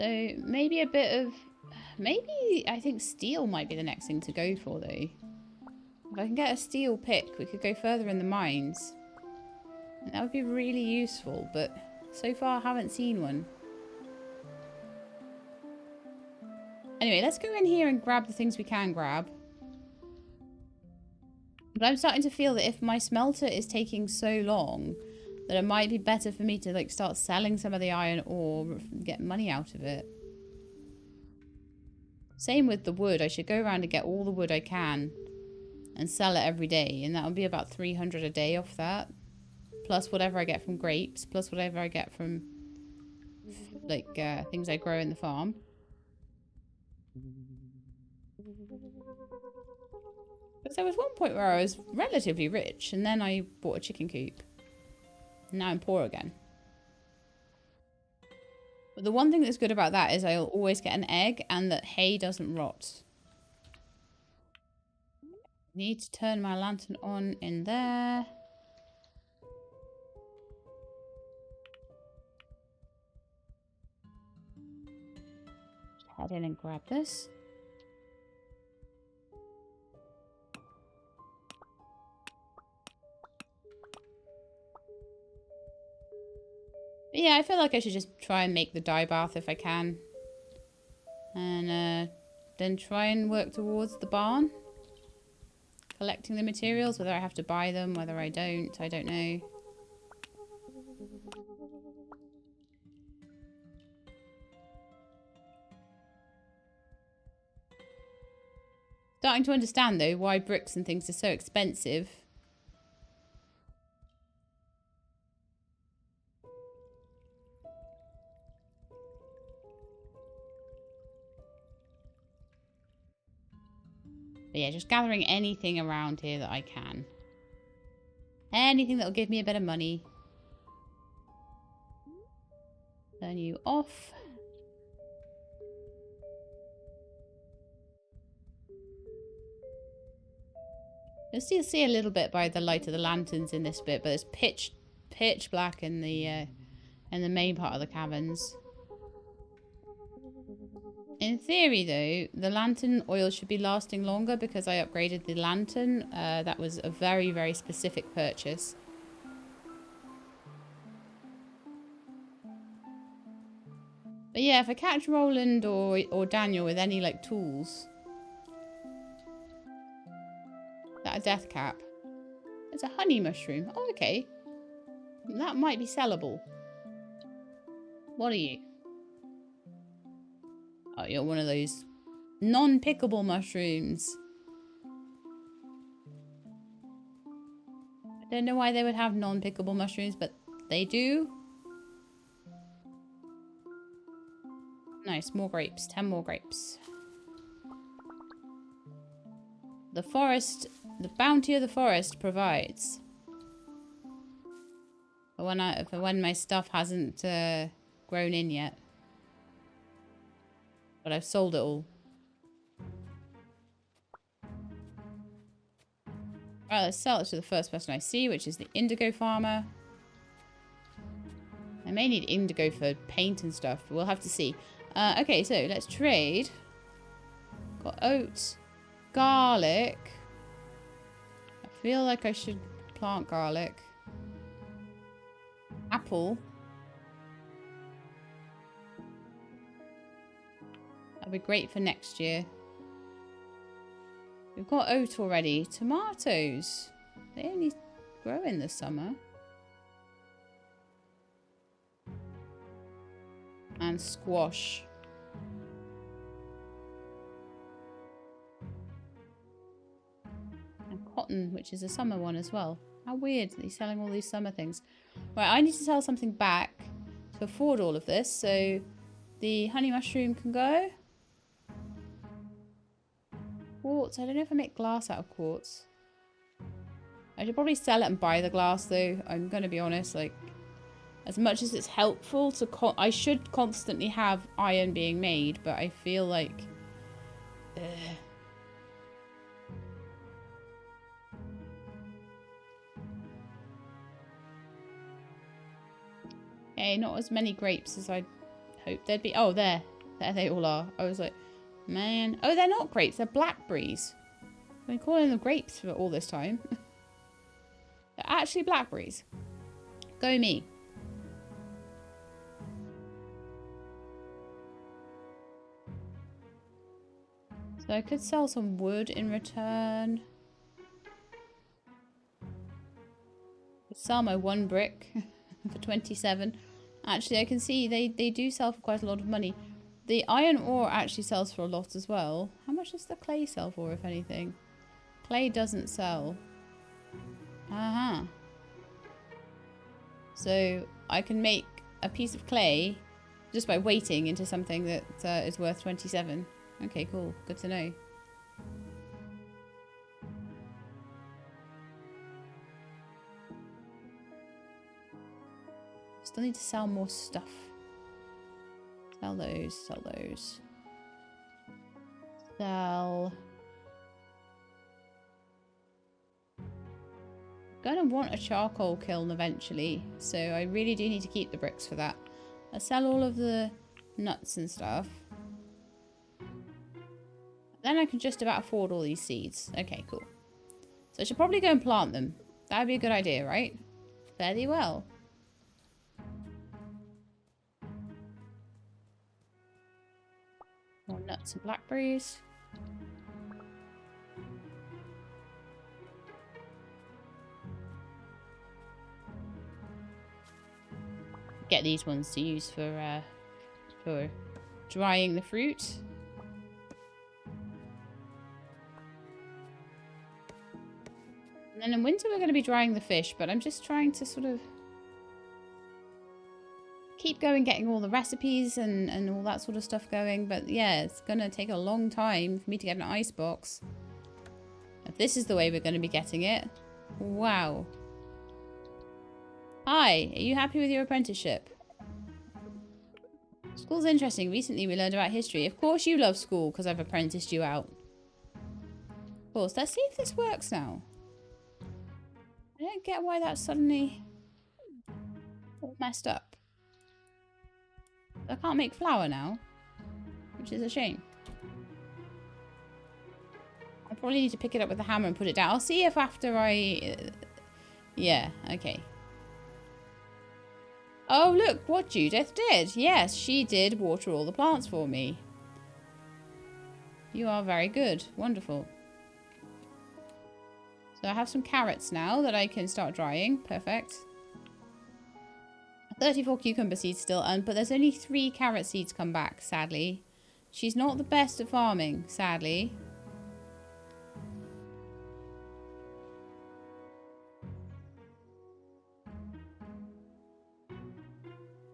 So maybe a bit of... Maybe I think steel might be the next thing to go for, though. If I can get a steel pick, we could go further in the mines. And that would be really useful, but so far I haven't seen one. Anyway, let's go in here and grab the things we can grab. But I'm starting to feel that if my smelter is taking so long, that it might be better for me to like start selling some of the iron ore, get money out of it. Same with the wood. I should go around and get all the wood I can and sell it every day, and that would be about 300 a day off that, plus whatever I get from grapes, plus whatever I get from like things I grow in the farm. Because there was one point where I was relatively rich, and then I bought a chicken coop. And now I'm poor again. But the one thing that's good about that is I'll always get an egg, and that hay doesn't rot. Need to turn my lantern on in there. Just head in and grab this. But yeah, I feel like I should just try and make the dye bath if I can. And then try and work towards the barn. Collecting the materials, whether I have to buy them, whether I don't know. Starting to understand though why bricks and things are so expensive. But yeah, just gathering anything around here that I can. Anything that will give me a bit of money. Turn you off. You'll still see a little bit by the light of the lanterns in this bit, but it's pitch black in the main part of the caverns. In theory, though, the lantern oil should be lasting longer because I upgraded the lantern. That was a very, very specific purchase. But yeah, if I catch Roland or Daniel with any, like, tools... Is that a death cap? It's a honey mushroom. Oh, okay. That might be sellable. What are you? Oh, you're one of those non-pickable mushrooms. I don't know why they would have non-pickable mushrooms, but they do. Nice, more grapes. 10 more grapes. The forest, the bounty of the forest provides. For when my stuff hasn't grown in yet. But I've sold it all. Right, let's sell it to the first person I see, which is the indigo farmer. I may need indigo for paint and stuff, but we'll have to see. Okay, so let's trade. Got oats, garlic. I feel like I should plant garlic. Apple. That'll be great for next year. We've got oat already. Tomatoes. They only grow in the summer. And squash. And cotton, which is a summer one as well. How weird that he's selling all these summer things. Right, I need to sell something back to afford all of this. So the honey mushroom can go. Quartz. I don't know if I make glass out of quartz. I should probably sell it and buy the glass though. I'm going to be honest, like, as much as it's helpful to I should constantly have iron being made, but I feel like okay, not as many grapes as I'd hoped there'd be. Oh, there they all are. I was like, man. Oh, they're not grapes. They're blackberries. I've been calling them grapes for all this time. They're actually blackberries. Go me. So I could sell some wood in return. Could sell my 1 brick. for 27. Actually, I can see they do sell for quite a lot of money. The iron ore actually sells for a lot as well. How much does the clay sell for, if anything? Clay doesn't sell. Uh-huh. So I can make a piece of clay just by waiting into something that is worth 27. Okay, cool. Good to know. Still need to sell more stuff. Sell those, sell those. Sell. Gonna want a charcoal kiln eventually, so I really do need to keep the bricks for that. I sell all of the nuts and stuff. Then I can just about afford all these seeds. Okay, cool. So I should probably go and plant them. That would be a good idea, right? Fairly well. More nuts and blackberries. Get these ones to use for drying the fruit. And then in winter we're going to be drying the fish, but I'm just trying to sort of keep going, getting all the recipes and all that sort of stuff going. But yeah, it's going to take a long time for me to get an ice box. If this is the way we're going to be getting it. Wow. Hi, are you happy with your apprenticeship? School's interesting. Recently we learned about history. Of course you love school because I've apprenticed you out. Of course. Let's see if this works now. I don't get why that's suddenly all messed up. I can't make flour now, which is a shame. I probably need to pick it up with a hammer and put it down. I'll see if after I... yeah, okay. Oh, look what Judith did. Yes, she did water all the plants for me. You are very good. Wonderful. So I have some carrots now that I can start drying. Perfect. 34 cucumber seeds still, but there's only 3 carrot seeds come back, sadly. She's not the best at farming, sadly.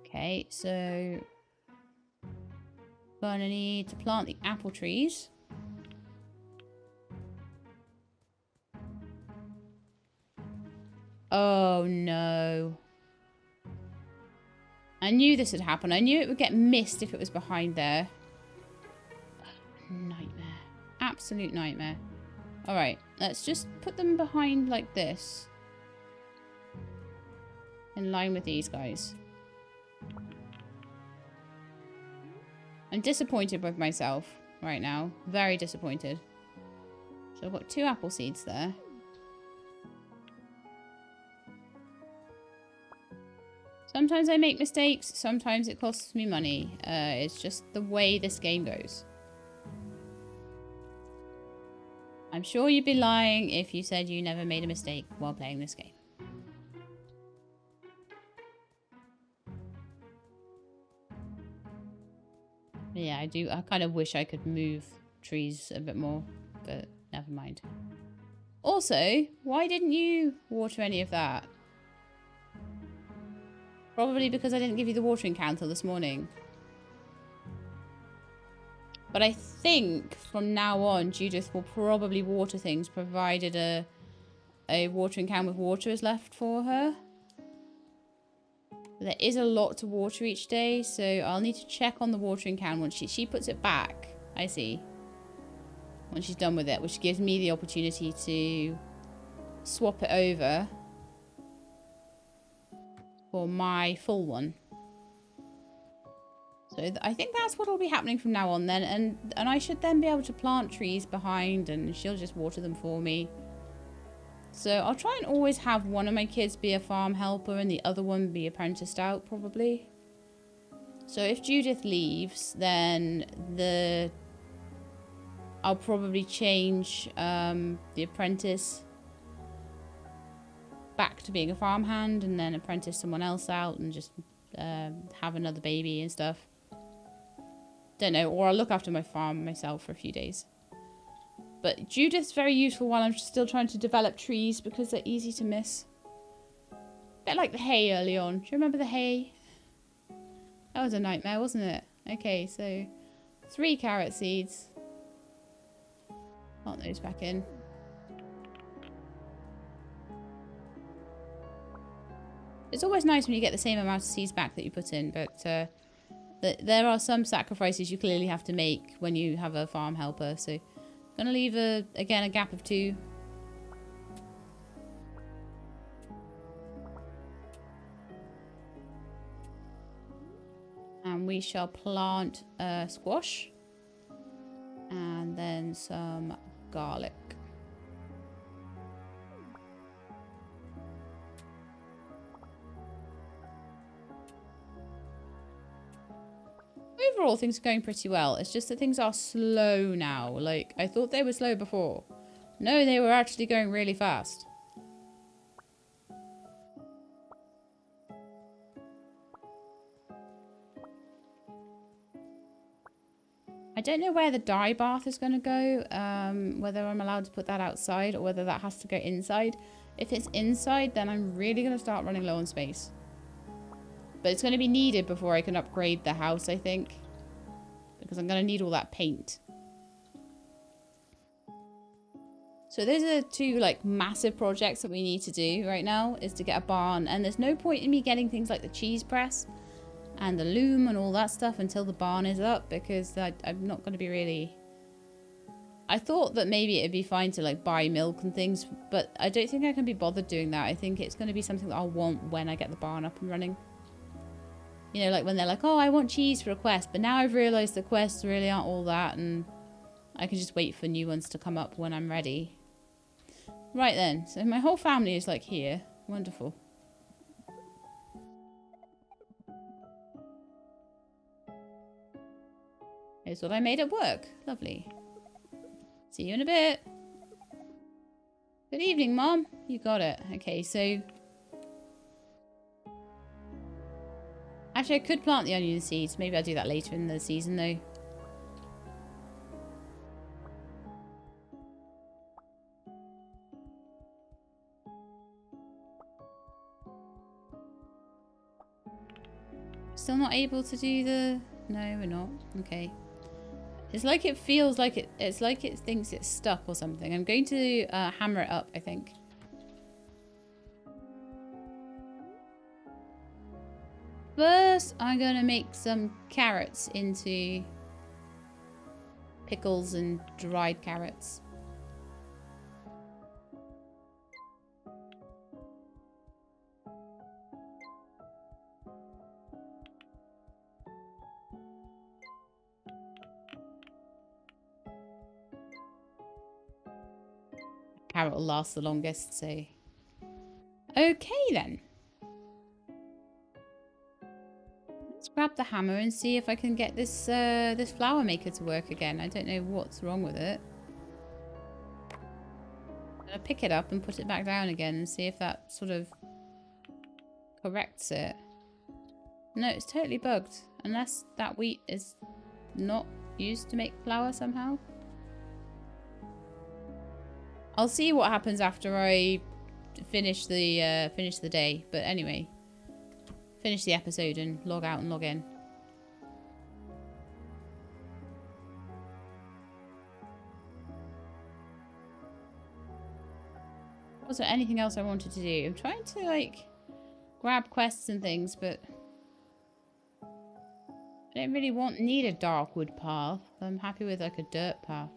Okay, so gonna need to plant the apple trees. Oh no. I knew this would happen. I knew it would get missed if it was behind there. Nightmare. Absolute nightmare. Alright, let's just put them behind like this. In line with these guys. I'm disappointed with myself right now. Very disappointed. So I've got 2 apple seeds there. Sometimes I make mistakes, sometimes it costs me money. It's just the way this game goes. I'm sure you'd be lying if you said you never made a mistake while playing this game. Yeah, I do. I kind of wish I could move trees a bit more, but never mind. Also, why didn't you water any of that? Probably because I didn't give you the watering can till this morning. But I think from now on, Judith will probably water things, provided a watering can with water is left for her. There is a lot to water each day, so I'll need to check on the watering can once she puts it back. I see. Once she's done with it, which gives me the opportunity to swap it over for my full one. So I think that's what will be happening from now on then, and I should then be able to plant trees behind and she'll just water them for me. So I'll try and always have one of my kids be a farm helper and the other one be apprenticed out, probably. So if Judith leaves, then I'll probably change the apprentice back to being a farmhand and then apprentice someone else out and just have another baby and stuff. Don't know, or I'll look after my farm myself for a few days. But Judith's very useful while I'm still trying to develop trees because they're easy to miss. A bit like the hay early on. Do you remember the hay? That was a nightmare, wasn't it? Okay, so 3 carrot seeds. Plant those back in. It's always nice when you get the same amount of seeds back that you put in, but there are some sacrifices you clearly have to make when you have a farm helper. So I'm going to leave, again, a gap of 2. And we shall plant squash. And then some garlic. Overall, things are going pretty well. It's just that things are slow now. Like, I thought they were slow before. No, they were actually going really fast. I don't know where the dye bath is going to go. Whether I'm allowed to put that outside or whether that has to go inside. If it's inside, then I'm really going to start running low on space. But it's going to be needed before I can upgrade the house, I think. Because I'm going to need all that paint. So those are 2, like, massive projects that we need to do right now. Is to get a barn. And there's no point in me getting things like the cheese press and the loom and all that stuff until the barn is up. Because I'm not going to be really... I thought that maybe it'd be fine to, like, buy milk and things. But I don't think I can be bothered doing that. I think it's going to be something that I'll want when I get the barn up and running. You know, like when they're like, oh, I want cheese for a quest. But now I've realised the quests really aren't all that. And I can just wait for new ones to come up when I'm ready. Right then. So my whole family is like here. Wonderful. Here's what I made at work. Lovely. See you in a bit. Good evening, Mom. You got it. Okay, so... Actually, I could plant the onion seeds. Maybe I'll do that later in the season, though. Still not able to do the... No, we're not. Okay. It's like it feels like it's like it thinks it's stuck or something. I'm going to hammer it up, I think. First, I'm going to make some carrots into pickles and dried carrots. Carrot will last the longest, so... Okay, then. Let's grab the hammer and see if I can get this this flower maker to work again. I don't know what's wrong with it. I'm gonna pick it up and put it back down again and see if that sort of corrects it. No, it's totally bugged. Unless that wheat is not used to make flour somehow. I'll see what happens after I finish the day. But anyway, finish the episode and log out and log in. Was there anything else I wanted to do? I'm trying to like grab quests and things, but I don't really need a dark wood path. I'm happy with like a dirt path.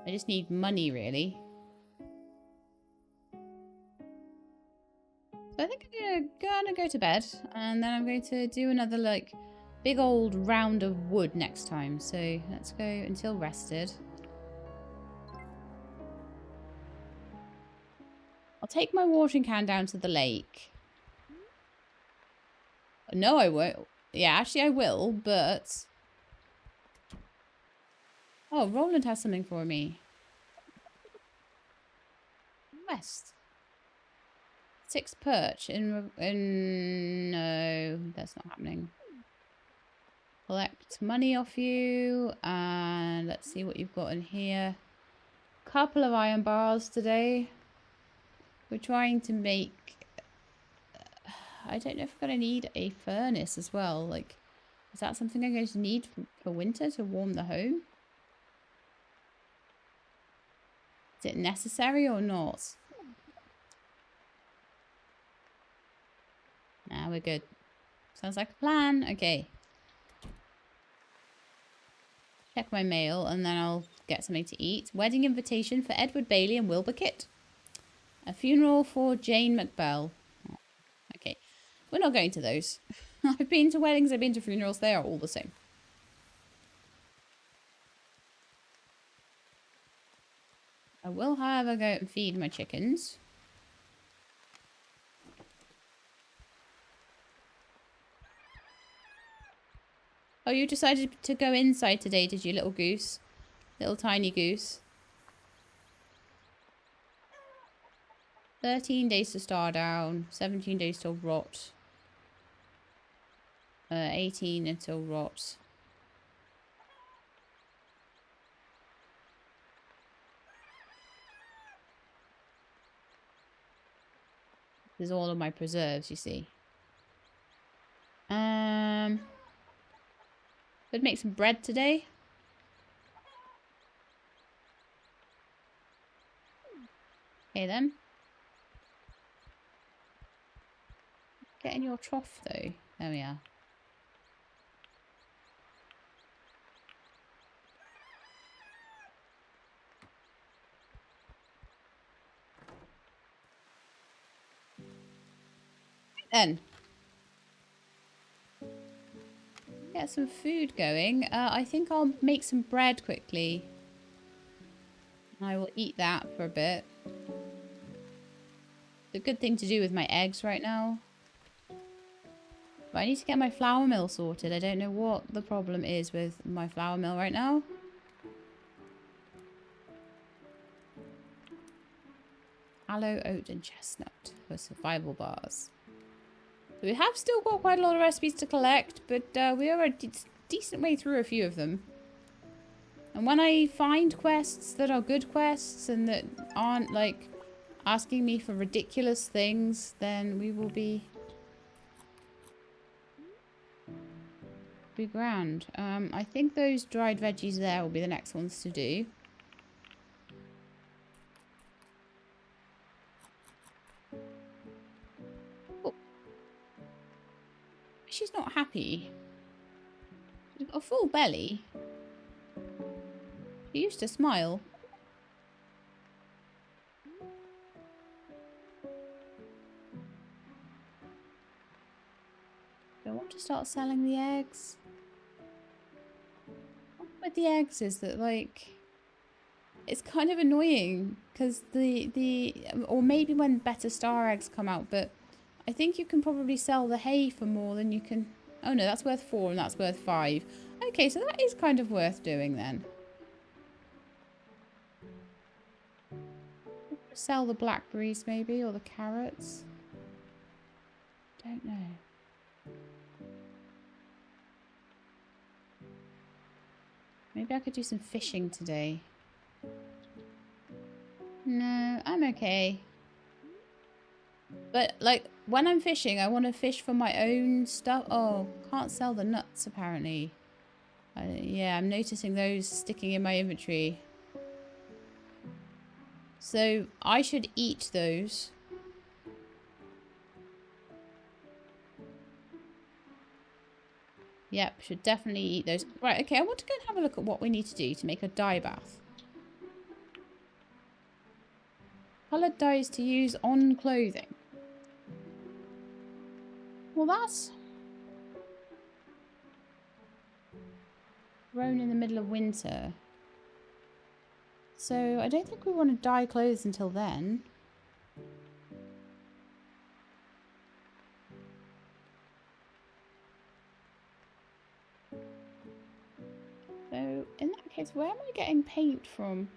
I just need money, really. So I think I'm gonna go to bed, and then I'm going to do another like big old round of wood next time. So let's go until rested. I'll take my watering can down to the lake. No, I won't. Yeah, actually I will, but... Oh, Roland has something for me. West. 6 perch in no, that's not happening. Collect money off you, and let's see what you've got in here. Couple of iron bars today. We're trying to make. I don't know if I'm gonna need a furnace as well. Like, is that something I'm going to need for winter to warm the home? Is it necessary or not? Nah, we're good. Sounds like a plan. Okay. Check my mail and then I'll get something to eat. Wedding invitation for Edward Bailey and Wilbur Kitt. A funeral for Jane McBell. Oh, okay. We're not going to those. I've been to weddings, I've been to funerals. They are all the same. I will, however, go and feed my chickens. Oh, you decided to go inside today, did you, little goose? Little tiny goose. 13 days to star down. 17 days till rot. 18 until rot. There's all of my preserves, you see. Could make some bread today. Okay then. Get in your trough though. There we are. Then. Get some food going. I think I'll make some bread quickly. I will eat that for a bit. It's a good thing to do with my eggs right now. But I need to get my flour mill sorted. I don't know what the problem is with my flour mill right now. Aloe, oat and chestnut for survival bars. We have still got quite a lot of recipes to collect, but we are a decent way through a few of them. And when I find quests that are good quests and that aren't like asking me for ridiculous things, then we will be grand. I think those dried veggies there will be the next ones to do. She's not happy. She's got a full belly. She used to smile. Do I want to start selling the eggs? The problem with the eggs is that, like, it's kind of annoying because or maybe when better star eggs come out, but I think you can probably sell the hay for more than you can. Oh no, that's worth 4 and that's worth 5. Okay, so that is kind of worth doing then. Sell the blackberries maybe, or the carrots. Don't know. Maybe I could do some fishing today. No, I'm okay. But, like, when I'm fishing, I want to fish for my own stuff. Oh, can't sell the nuts, apparently. Yeah, I'm noticing those sticking in my inventory. So, I should eat those. Yep, should definitely eat those. Right, okay, I want to go and have a look at what we need to do to make a dye bath. Coloured dyes to use on clothing. Well, that's grown in the middle of winter. So I don't think we want to dye clothes until then. So in that case, where am I getting paint from?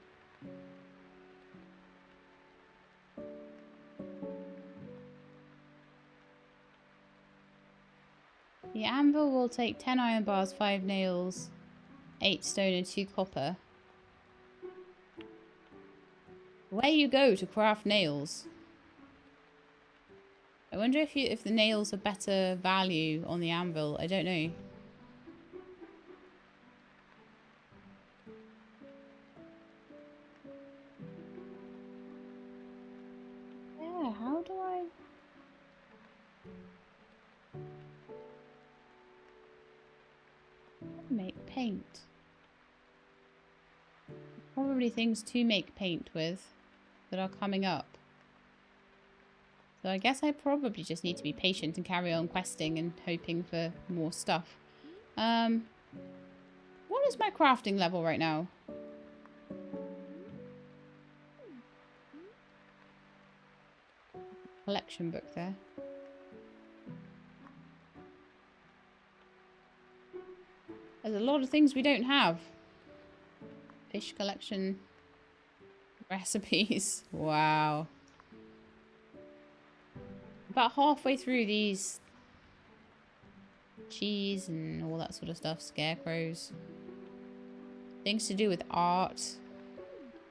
anvil will take 10 iron bars, 5 nails, 8 stone and 2 copper. Where you go to craft nails? I wonder if the nails are better value on the anvil. I don't know. Yeah, how do I... make paint? Probably things to make paint with that are coming up. So I guess I probably just need to be patient and carry on questing and hoping for more stuff. What is my crafting level right now? Collection book there. There's a lot of things we don't have. Fish collection. Recipes. Wow. About halfway through these. Cheese and all that sort of stuff. Scarecrows. Things to do with art.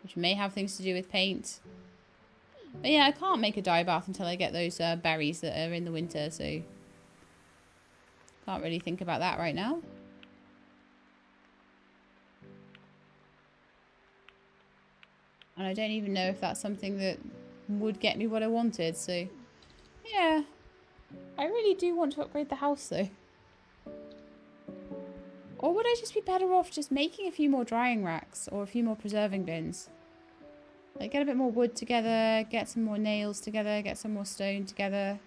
Which may have things to do with paint. But yeah, I can't make a dye bath until I get those berries that are in the winter, so... Can't really think about that right now. And I don't even know if that's something that would get me what I wanted, so... Yeah. I really do want to upgrade the house, though. Or would I just be better off just making a few more drying racks or a few more preserving bins? Like, get a bit more wood together, get some more nails together, get some more stone together.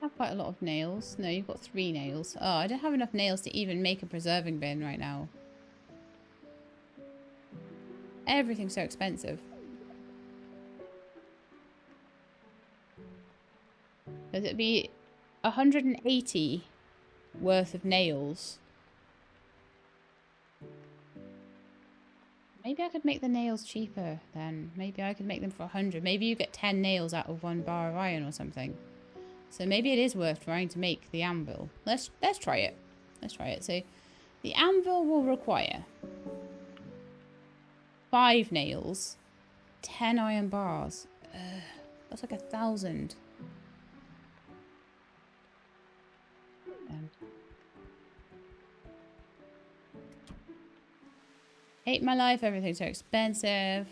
I have quite a lot of nails. No, you've got 3 nails. Oh, I don't have enough nails to even make a preserving bin right now. Everything's so expensive. Because it'd be 180 worth of nails. Maybe I could make the nails cheaper then. Maybe I could make them for 100. Maybe you get 10 nails out of 1 bar of iron or something. So maybe it is worth trying to make the anvil. Let's try it. Let's try it. So the anvil will require 5 nails, 10 iron bars. That's like 1,000. Hate my life, everything's so expensive.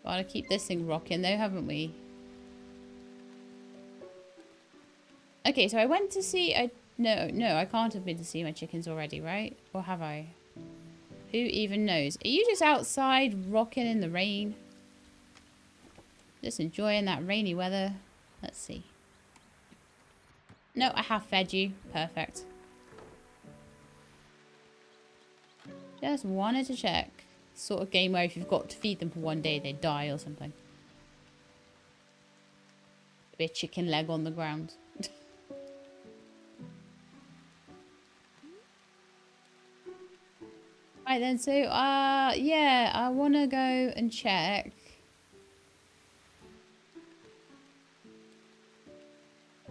Gotta keep this thing rocking though, haven't we? Okay, so I went to see... No, I can't have been to see my chickens already, right? Or have I? Who even knows? Are you just outside rocking in the rain? Just enjoying that rainy weather? Let's see. No, I have fed you. Perfect. Just wanted to check. Sort of game where if you've got to feed them for 1 day, they die or something. Be a chicken leg on the ground. Right then, so, yeah, I want to go and check.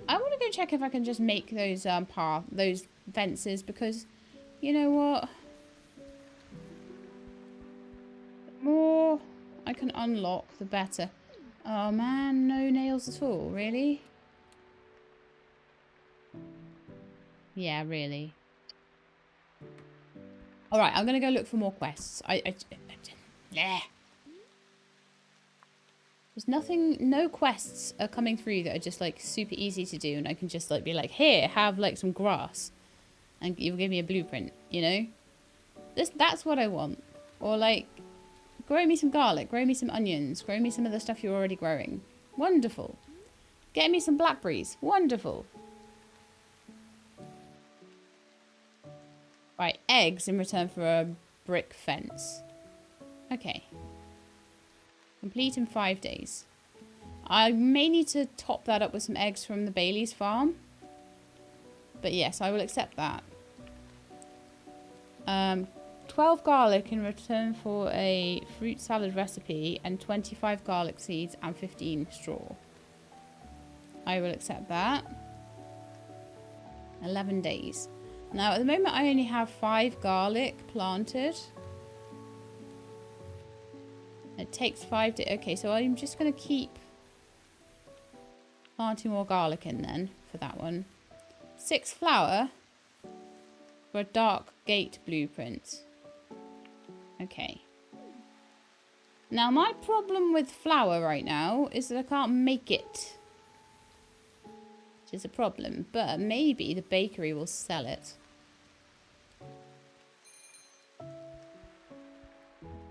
I want to go check if I can just make those, those fences, because, you know what? The more I can unlock, the better. Oh man, no nails at all, really? Yeah, really. Alright, I'm going to go look for more quests. There's nothing, no quests are coming through that are just like super easy to do, and I can just like be like, here, have like some grass, and you'll give me a blueprint, you know? That's what I want. Or like, grow me some garlic, grow me some onions, grow me some of the stuff you're already growing. Wonderful. Get me some blackberries. Wonderful. Right, eggs in return for a brick fence. Okay. Complete in 5 days. I may need to top that up with some eggs from the Bailey's farm. But yes, I will accept that. 12 garlic in return for a fruit salad recipe and 25 garlic seeds and 15 straw. I will accept that. 11 days. Now, at the moment, I only have 5 garlic planted. It takes 5 days. Okay, so I'm just going to keep planting more garlic in then for that one. 6 flour for a dark gate blueprint. Okay. Now, my problem with flour right now is that I can't make it. Which is a problem. But maybe the bakery will sell it.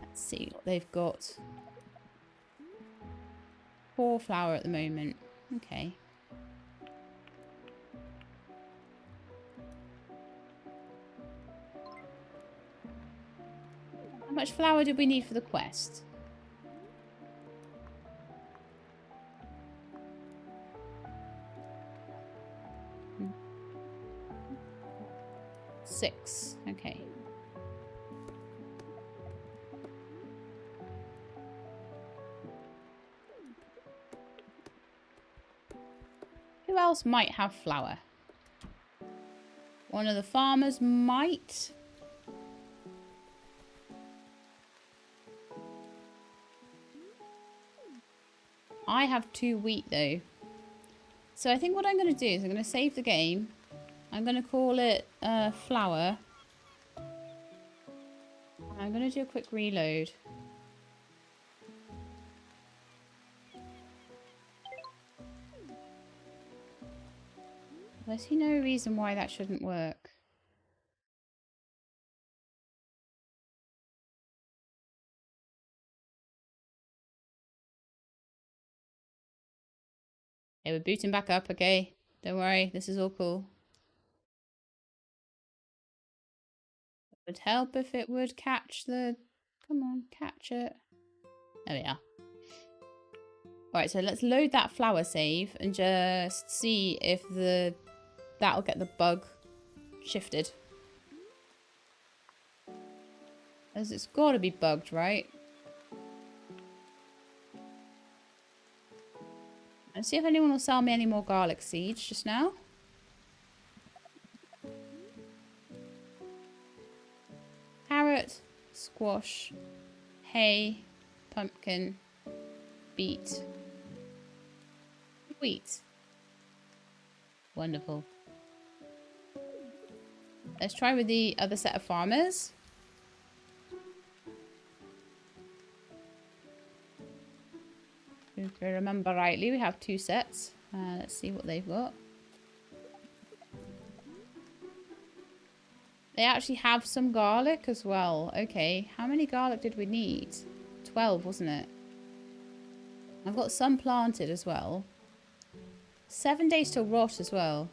Let's see what they've got. 4 flour at the moment. Okay. How much flour do we need for the quest? Six. Okay. Who else might have flour? One of the farmers might. I have 2 wheat though. So I think what I'm going to do is I'm going to save the game. I'm going to call it flour. I'm going to do a quick reload. I see no reason why that shouldn't work. Hey, we're booting back up, okay? Don't worry, this is all cool. It would help if it would catch the... Come on, catch it. There we are. Alright, so let's load that flour save and just see if that'll get the bug shifted. As it's got to be bugged, right? Let's see if anyone will sell me any more garlic seeds just now. Carrot, squash, hay, pumpkin, beet, wheat. Wonderful. Let's try with the other set of farmers. If I remember rightly, we have 2 sets. Let's see what they've got. They actually have some garlic as well. Okay, how many garlic did we need? 12, wasn't it? I've got some planted as well. 7 days to rot as well.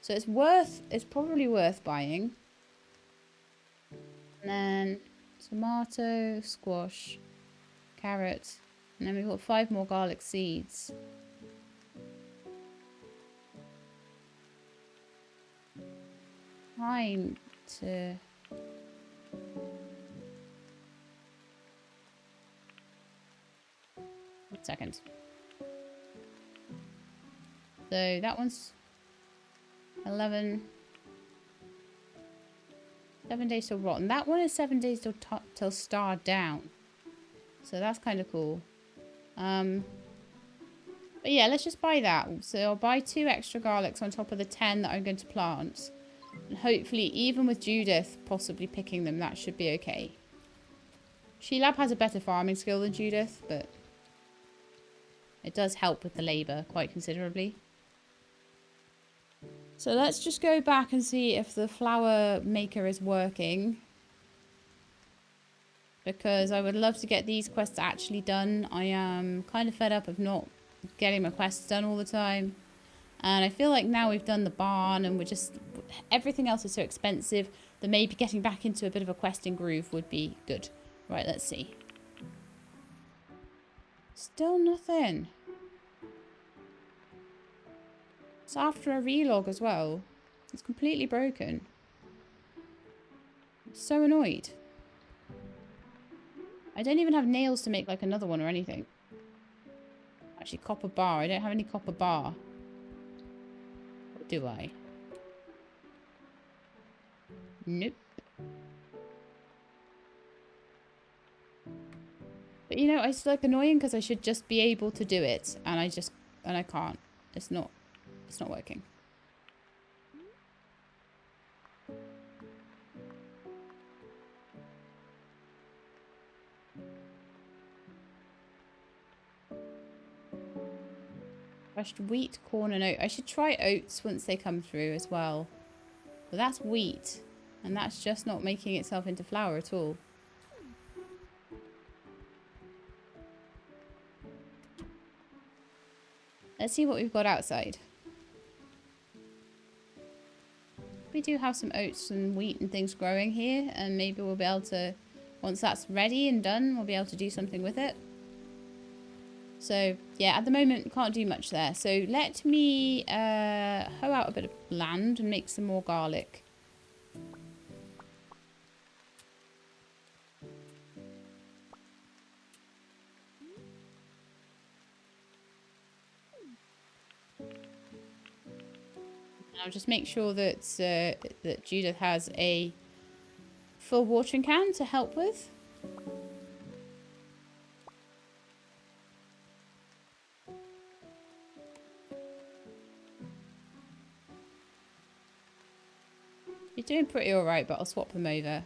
So it's probably worth buying. And then tomato, squash, carrot. And then we've got 5 more garlic seeds. Time to... 1 second. So that one's 11. 7 days till rot. And that one is 7 days till star down. So that's kind of cool. But yeah, let's just buy that. So I'll buy 2 extra garlics on top of the 10 that I'm going to plant. And hopefully, even with Judith possibly picking them, that should be okay. Sheilab has a better farming skill than Judith, but it does help with the labour quite considerably. So let's just go back and see if the flour maker is working. Because I would love to get these quests actually done. I am kind of fed up of not getting my quests done all the time. And I feel like now we've done the barn and we're just... Everything else is so expensive that maybe getting back into a bit of a questing groove would be good. Right, let's see. Still nothing. It's after a relog as well. It's completely broken. I'm so annoyed. I don't even have nails to make like another one or anything. Actually, copper bar. I don't have any copper bar. Or do I? Nope. But you know, it's like annoying because I should just be able to do it, and I can't. It's not working. Crushed wheat, corn, and oat. I should try oats once they come through as well. But that's wheat, and that's just not making itself into flour at all. Let's see what we've got outside. We do have some oats and wheat and things growing here, and maybe we'll be able to, once that's ready and done, we'll be able to do something with it. So, yeah, at the moment, can't do much there. So, let me hoe out a bit of land and make some more garlic. I'll just make sure that that Judith has a full watering can to help with. You're doing pretty alright, but I'll swap them over.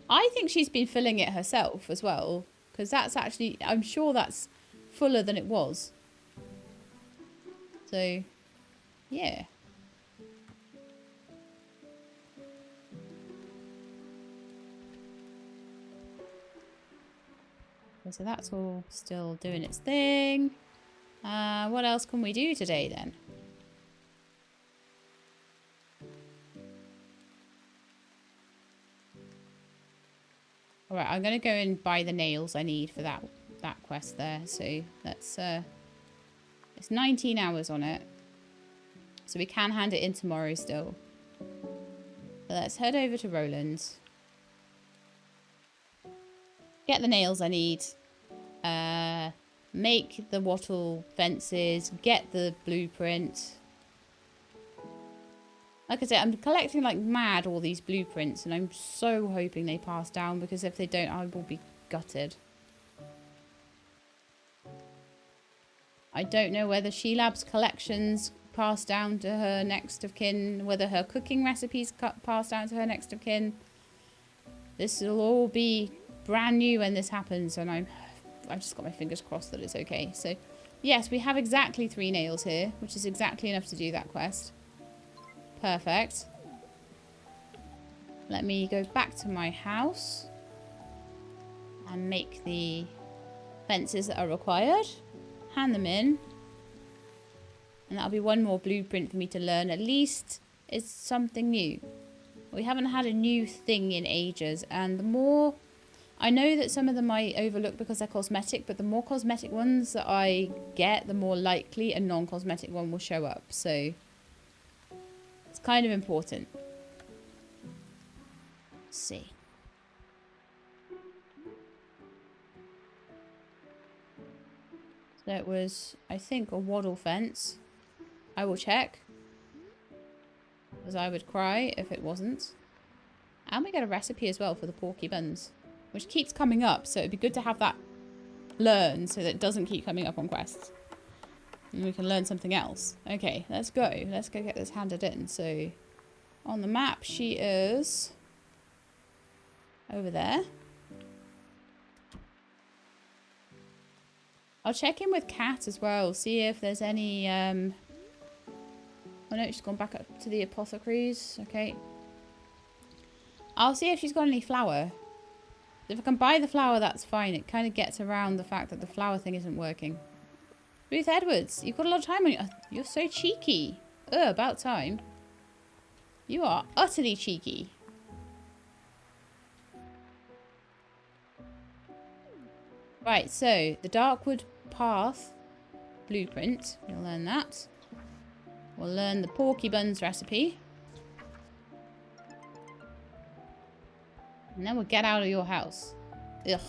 I think she's been filling it herself as well, because that's actually, I'm sure that's fuller than it was. So, yeah. So that's all still doing its thing. What else can we do today then? Alright, I'm going to go and buy the nails I need for that quest there. So let's, it's 19 hours on it. So we can hand it in tomorrow still. So let's head over to Roland's. Get the nails I need. Make the wattle fences. Get the blueprint. Like I said, I'm collecting like mad all these blueprints, and I'm so hoping they pass down, because if they don't, I will be gutted. I don't know whether Shelab's collections pass down to her next of kin, whether her cooking recipes pass down to her next of kin. This will all be brand new when this happens, and I've just got my fingers crossed that it's okay. So, yes, we have exactly 3 nails here, which is exactly enough to do that quest. Perfect. Let me go back to my house and make the fences that are required. Hand them in. And that'll be one more blueprint for me to learn. At least it's something new. We haven't had a new thing in ages. And the more... I know that some of them I overlook because they're cosmetic, but the more cosmetic ones that I get, the more likely a non-cosmetic one will show up. So... it's kind of important. Let's see. So it was, I think, a wattle fence. I will check. Because I would cry if it wasn't. And we get a recipe as well for the porky buns, which keeps coming up. So it'd be good to have that learned so that it doesn't keep coming up on quests. And we can learn something else. Okay, let's go. Let's go get this handed in. So, on the map, she is over there. I'll check in with Kat as well. See if there's any... oh no, she's gone back up to the apothecaries. Okay. I'll see if she's got any flour. If I can buy the flour, that's fine. It kind of gets around the fact that the flour thing isn't working. Ruth Edwards, you've got a lot of time on you. You're so cheeky. Ugh, about time. You are utterly cheeky. Right, so the Darkwood Path blueprint. You'll learn that. We'll learn the porky buns recipe. And then we'll get out of your house. Ugh.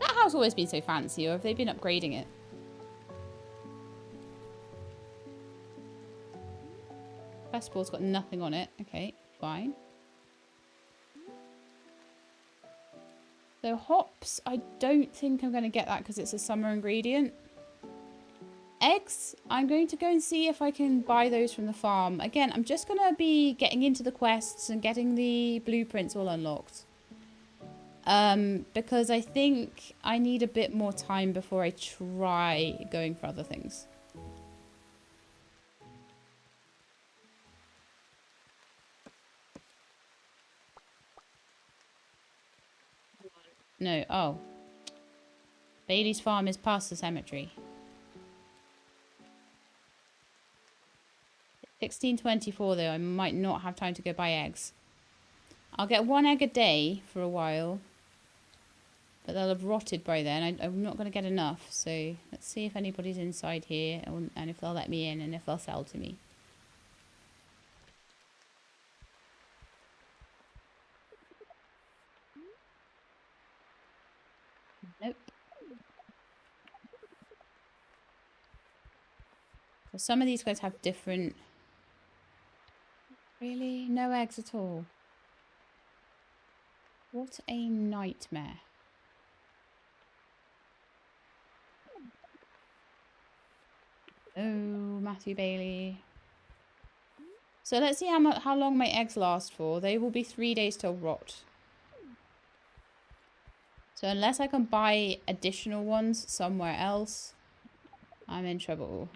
That house always been so fancy, or have they been upgrading it? Festival's got nothing on it. Okay, fine. So hops, I don't think I'm going to get that because it's a summer ingredient. Eggs, I'm going to go and see if I can buy those from the farm. Again, I'm just going to be getting into the quests and getting the blueprints all unlocked. Because I think I need a bit more time before I try going for other things. No, oh. Bailey's farm is past the cemetery. 16:24 though, I might not have time to go buy eggs. I'll get 1 egg a day for a while. But they'll have rotted by then. I'm not going to get enough. So let's see if anybody's inside here and if they'll let me in and if they'll sell to me. Nope. So some of these guys have different... Really? No eggs at all? What a nightmare. Oh, Matthew Bailey. So let's see how long my eggs last for. They will be 3 days till rot. So unless I can buy additional ones somewhere else, I'm in trouble.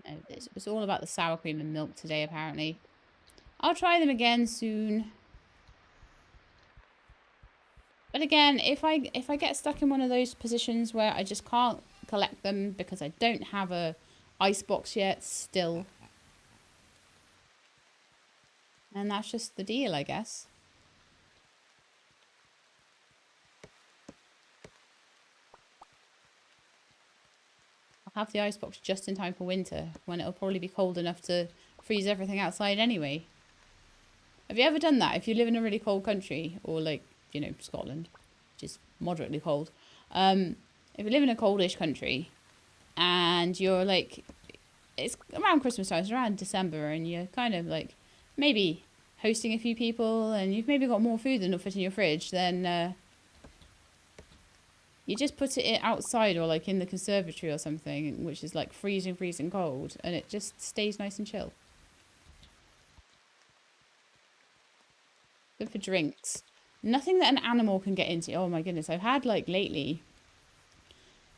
No, it's all about the sour cream and milk today, apparently. I'll try them again soon. But again, if I get stuck in one of those positions where I just can't collect them because I don't have a ice box yet still, and that's just the deal, I guess. I'll have the ice box just in time for winter, when it'll probably be cold enough to freeze everything outside anyway. Have you ever done that? If you live in a really cold country, or like, you know, Scotland, which is moderately cold. If you live in a coldish country and you're like, it's around Christmas time, it's around December, and you're kind of like maybe hosting a few people and you've maybe got more food than will fit in your fridge, then you just put it outside or like in the conservatory or something, which is like freezing cold, and it just stays nice and chill. Good for drinks. Nothing that an animal can get into. Oh my goodness, I've had like lately.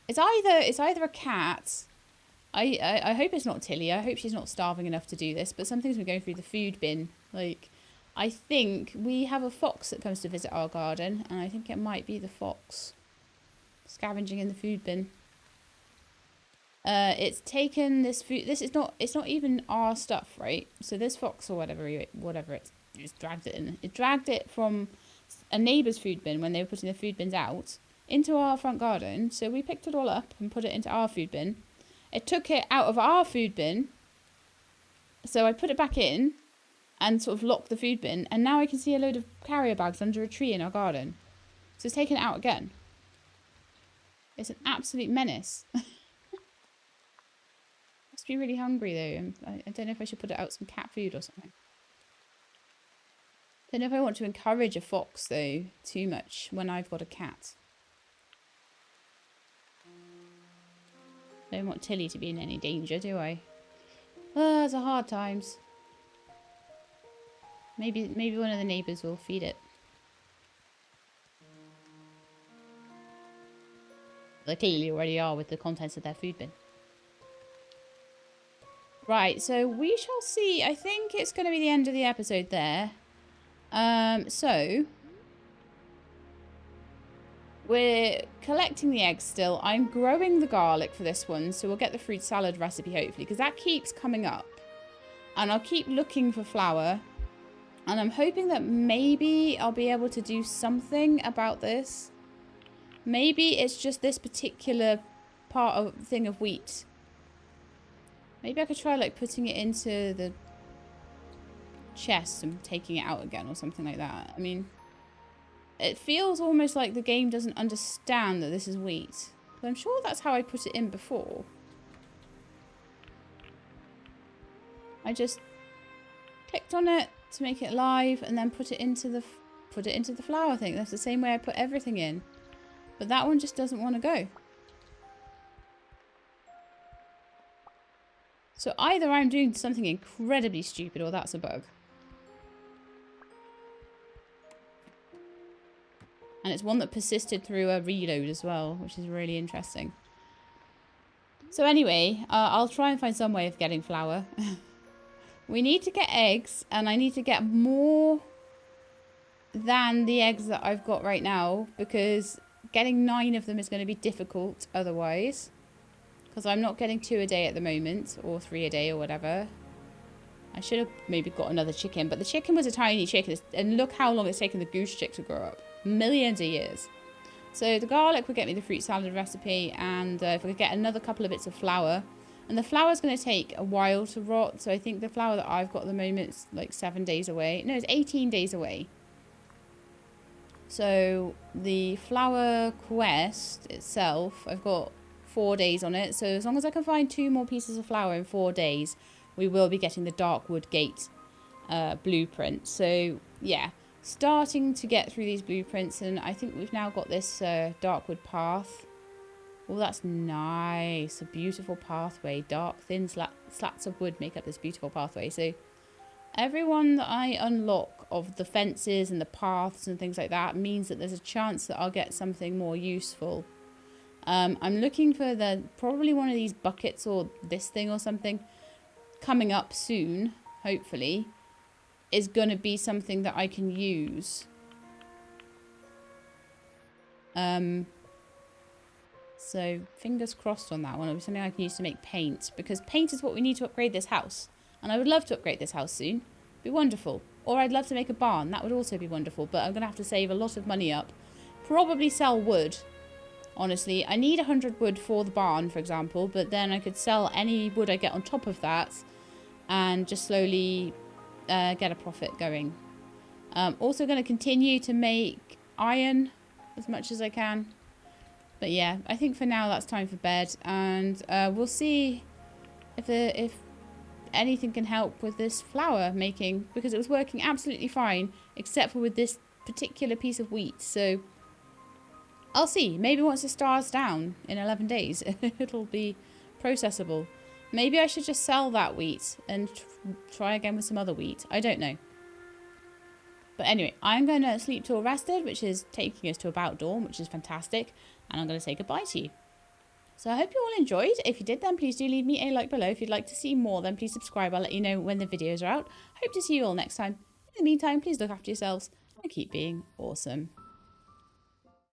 It's either a cat. I hope it's not Tilly. I hope she's not starving enough to do this. But something's been going through the food bin. Like, I think we have a fox that comes to visit our garden, and I think it might be the fox scavenging in the food bin. It's taken this food. It's not even our stuff, right? So this fox or whatever it's dragged it in. It dragged it from a neighbour's food bin when they were putting the food bins out into our front garden. So we picked it all up and put it into our food bin. It took it out of our food bin. So I put it back in and sort of locked the food bin. And now I can see a load of carrier bags under a tree in our garden. So it's taken it out again. It's an absolute menace. Must be really hungry though. I don't know if I should put it out some cat food or something. Don't know if I want to encourage a fox though too much when I've got a cat. Don't want Tilly to be in any danger, do I? Oh, it's a hard times. Maybe one of the neighbours will feed it. They clearly already are with the contents of their food bin. Right, so we shall see. I think it's going to be the end of the episode there. So we're collecting the eggs still. I'm growing the garlic for this one, so we'll get the fruit salad recipe hopefully, because that keeps coming up. And I'll keep looking for flour. And I'm hoping that maybe I'll be able to do something about this. Maybe it's just this particular part of thing of wheat. Maybe I could try like putting it into the chest and taking it out again or something like that. I mean, it feels almost like the game doesn't understand that this is wheat. But I'm sure that's how I put it in before. I just clicked on it to make it live and then put it into the flour thing. That's the same way I put everything in. But that one just doesn't want to go. So either I'm doing something incredibly stupid or that's a bug. And it's one that persisted through a reload as well, which is really interesting. So anyway, I'll try and find some way of getting flour. We need to get eggs, and I need to get more than the eggs that I've got right now, because getting 9 of them is going to be difficult otherwise. Because I'm not getting 2 a day at the moment, or 3 a day or whatever. I should have maybe got another chicken, but the chicken was a tiny chicken, and look how long it's taken the goose chick to grow up. Millions of years. So the garlic will get me the fruit salad recipe, and if I could get another couple of bits of flour. And the flour's going to take a while to rot, so I think the flour that I've got at the moment is like 7 days away. No, it's 18 days away. So the flour quest itself, I've got 4 days on it. So as long as I can find 2 more pieces of flour in 4 days, we will be getting the Darkwood Gate blueprint. So yeah, starting to get through these blueprints, and I think we've now got this Darkwood path. Oh, that's nice. A beautiful pathway. Dark, thin slats of wood make up this beautiful pathway. So every one that I unlock of the fences and the paths and things like that means that there's a chance that I'll get something more useful. I'm looking for probably one of these buckets or this thing or something coming up soon, hopefully, is going to be something that I can use. So fingers crossed on that one. It'll be something I can use to make paint, because paint is what we need to upgrade this house. And I would love to upgrade this house soon. It'd be wonderful. Or I'd love to make a barn. That would also be wonderful. But I'm going to have to save a lot of money up. Probably sell wood. Honestly, I need 100 wood for the barn, for example. But then I could sell any wood I get on top of that. And just slowly get a profit going. Also going to continue to make iron as much as I can. But yeah, I think for now that's time for bed, and we'll see if anything can help with this flour making, because it was working absolutely fine, except for with this particular piece of wheat. So I'll see. Maybe once it stars down in 11 days, it'll be processable. Maybe I should just sell that wheat and try again with some other wheat. I don't know. But anyway, I'm going to sleep till rested, which is taking us to about dawn, which is fantastic. And I'm going to say goodbye to you. So I hope you all enjoyed. If you did, then please do leave me a like below. If you'd like to see more, then please subscribe. I'll let you know when the videos are out. Hope to see you all next time. In the meantime, please look after yourselves and keep being awesome.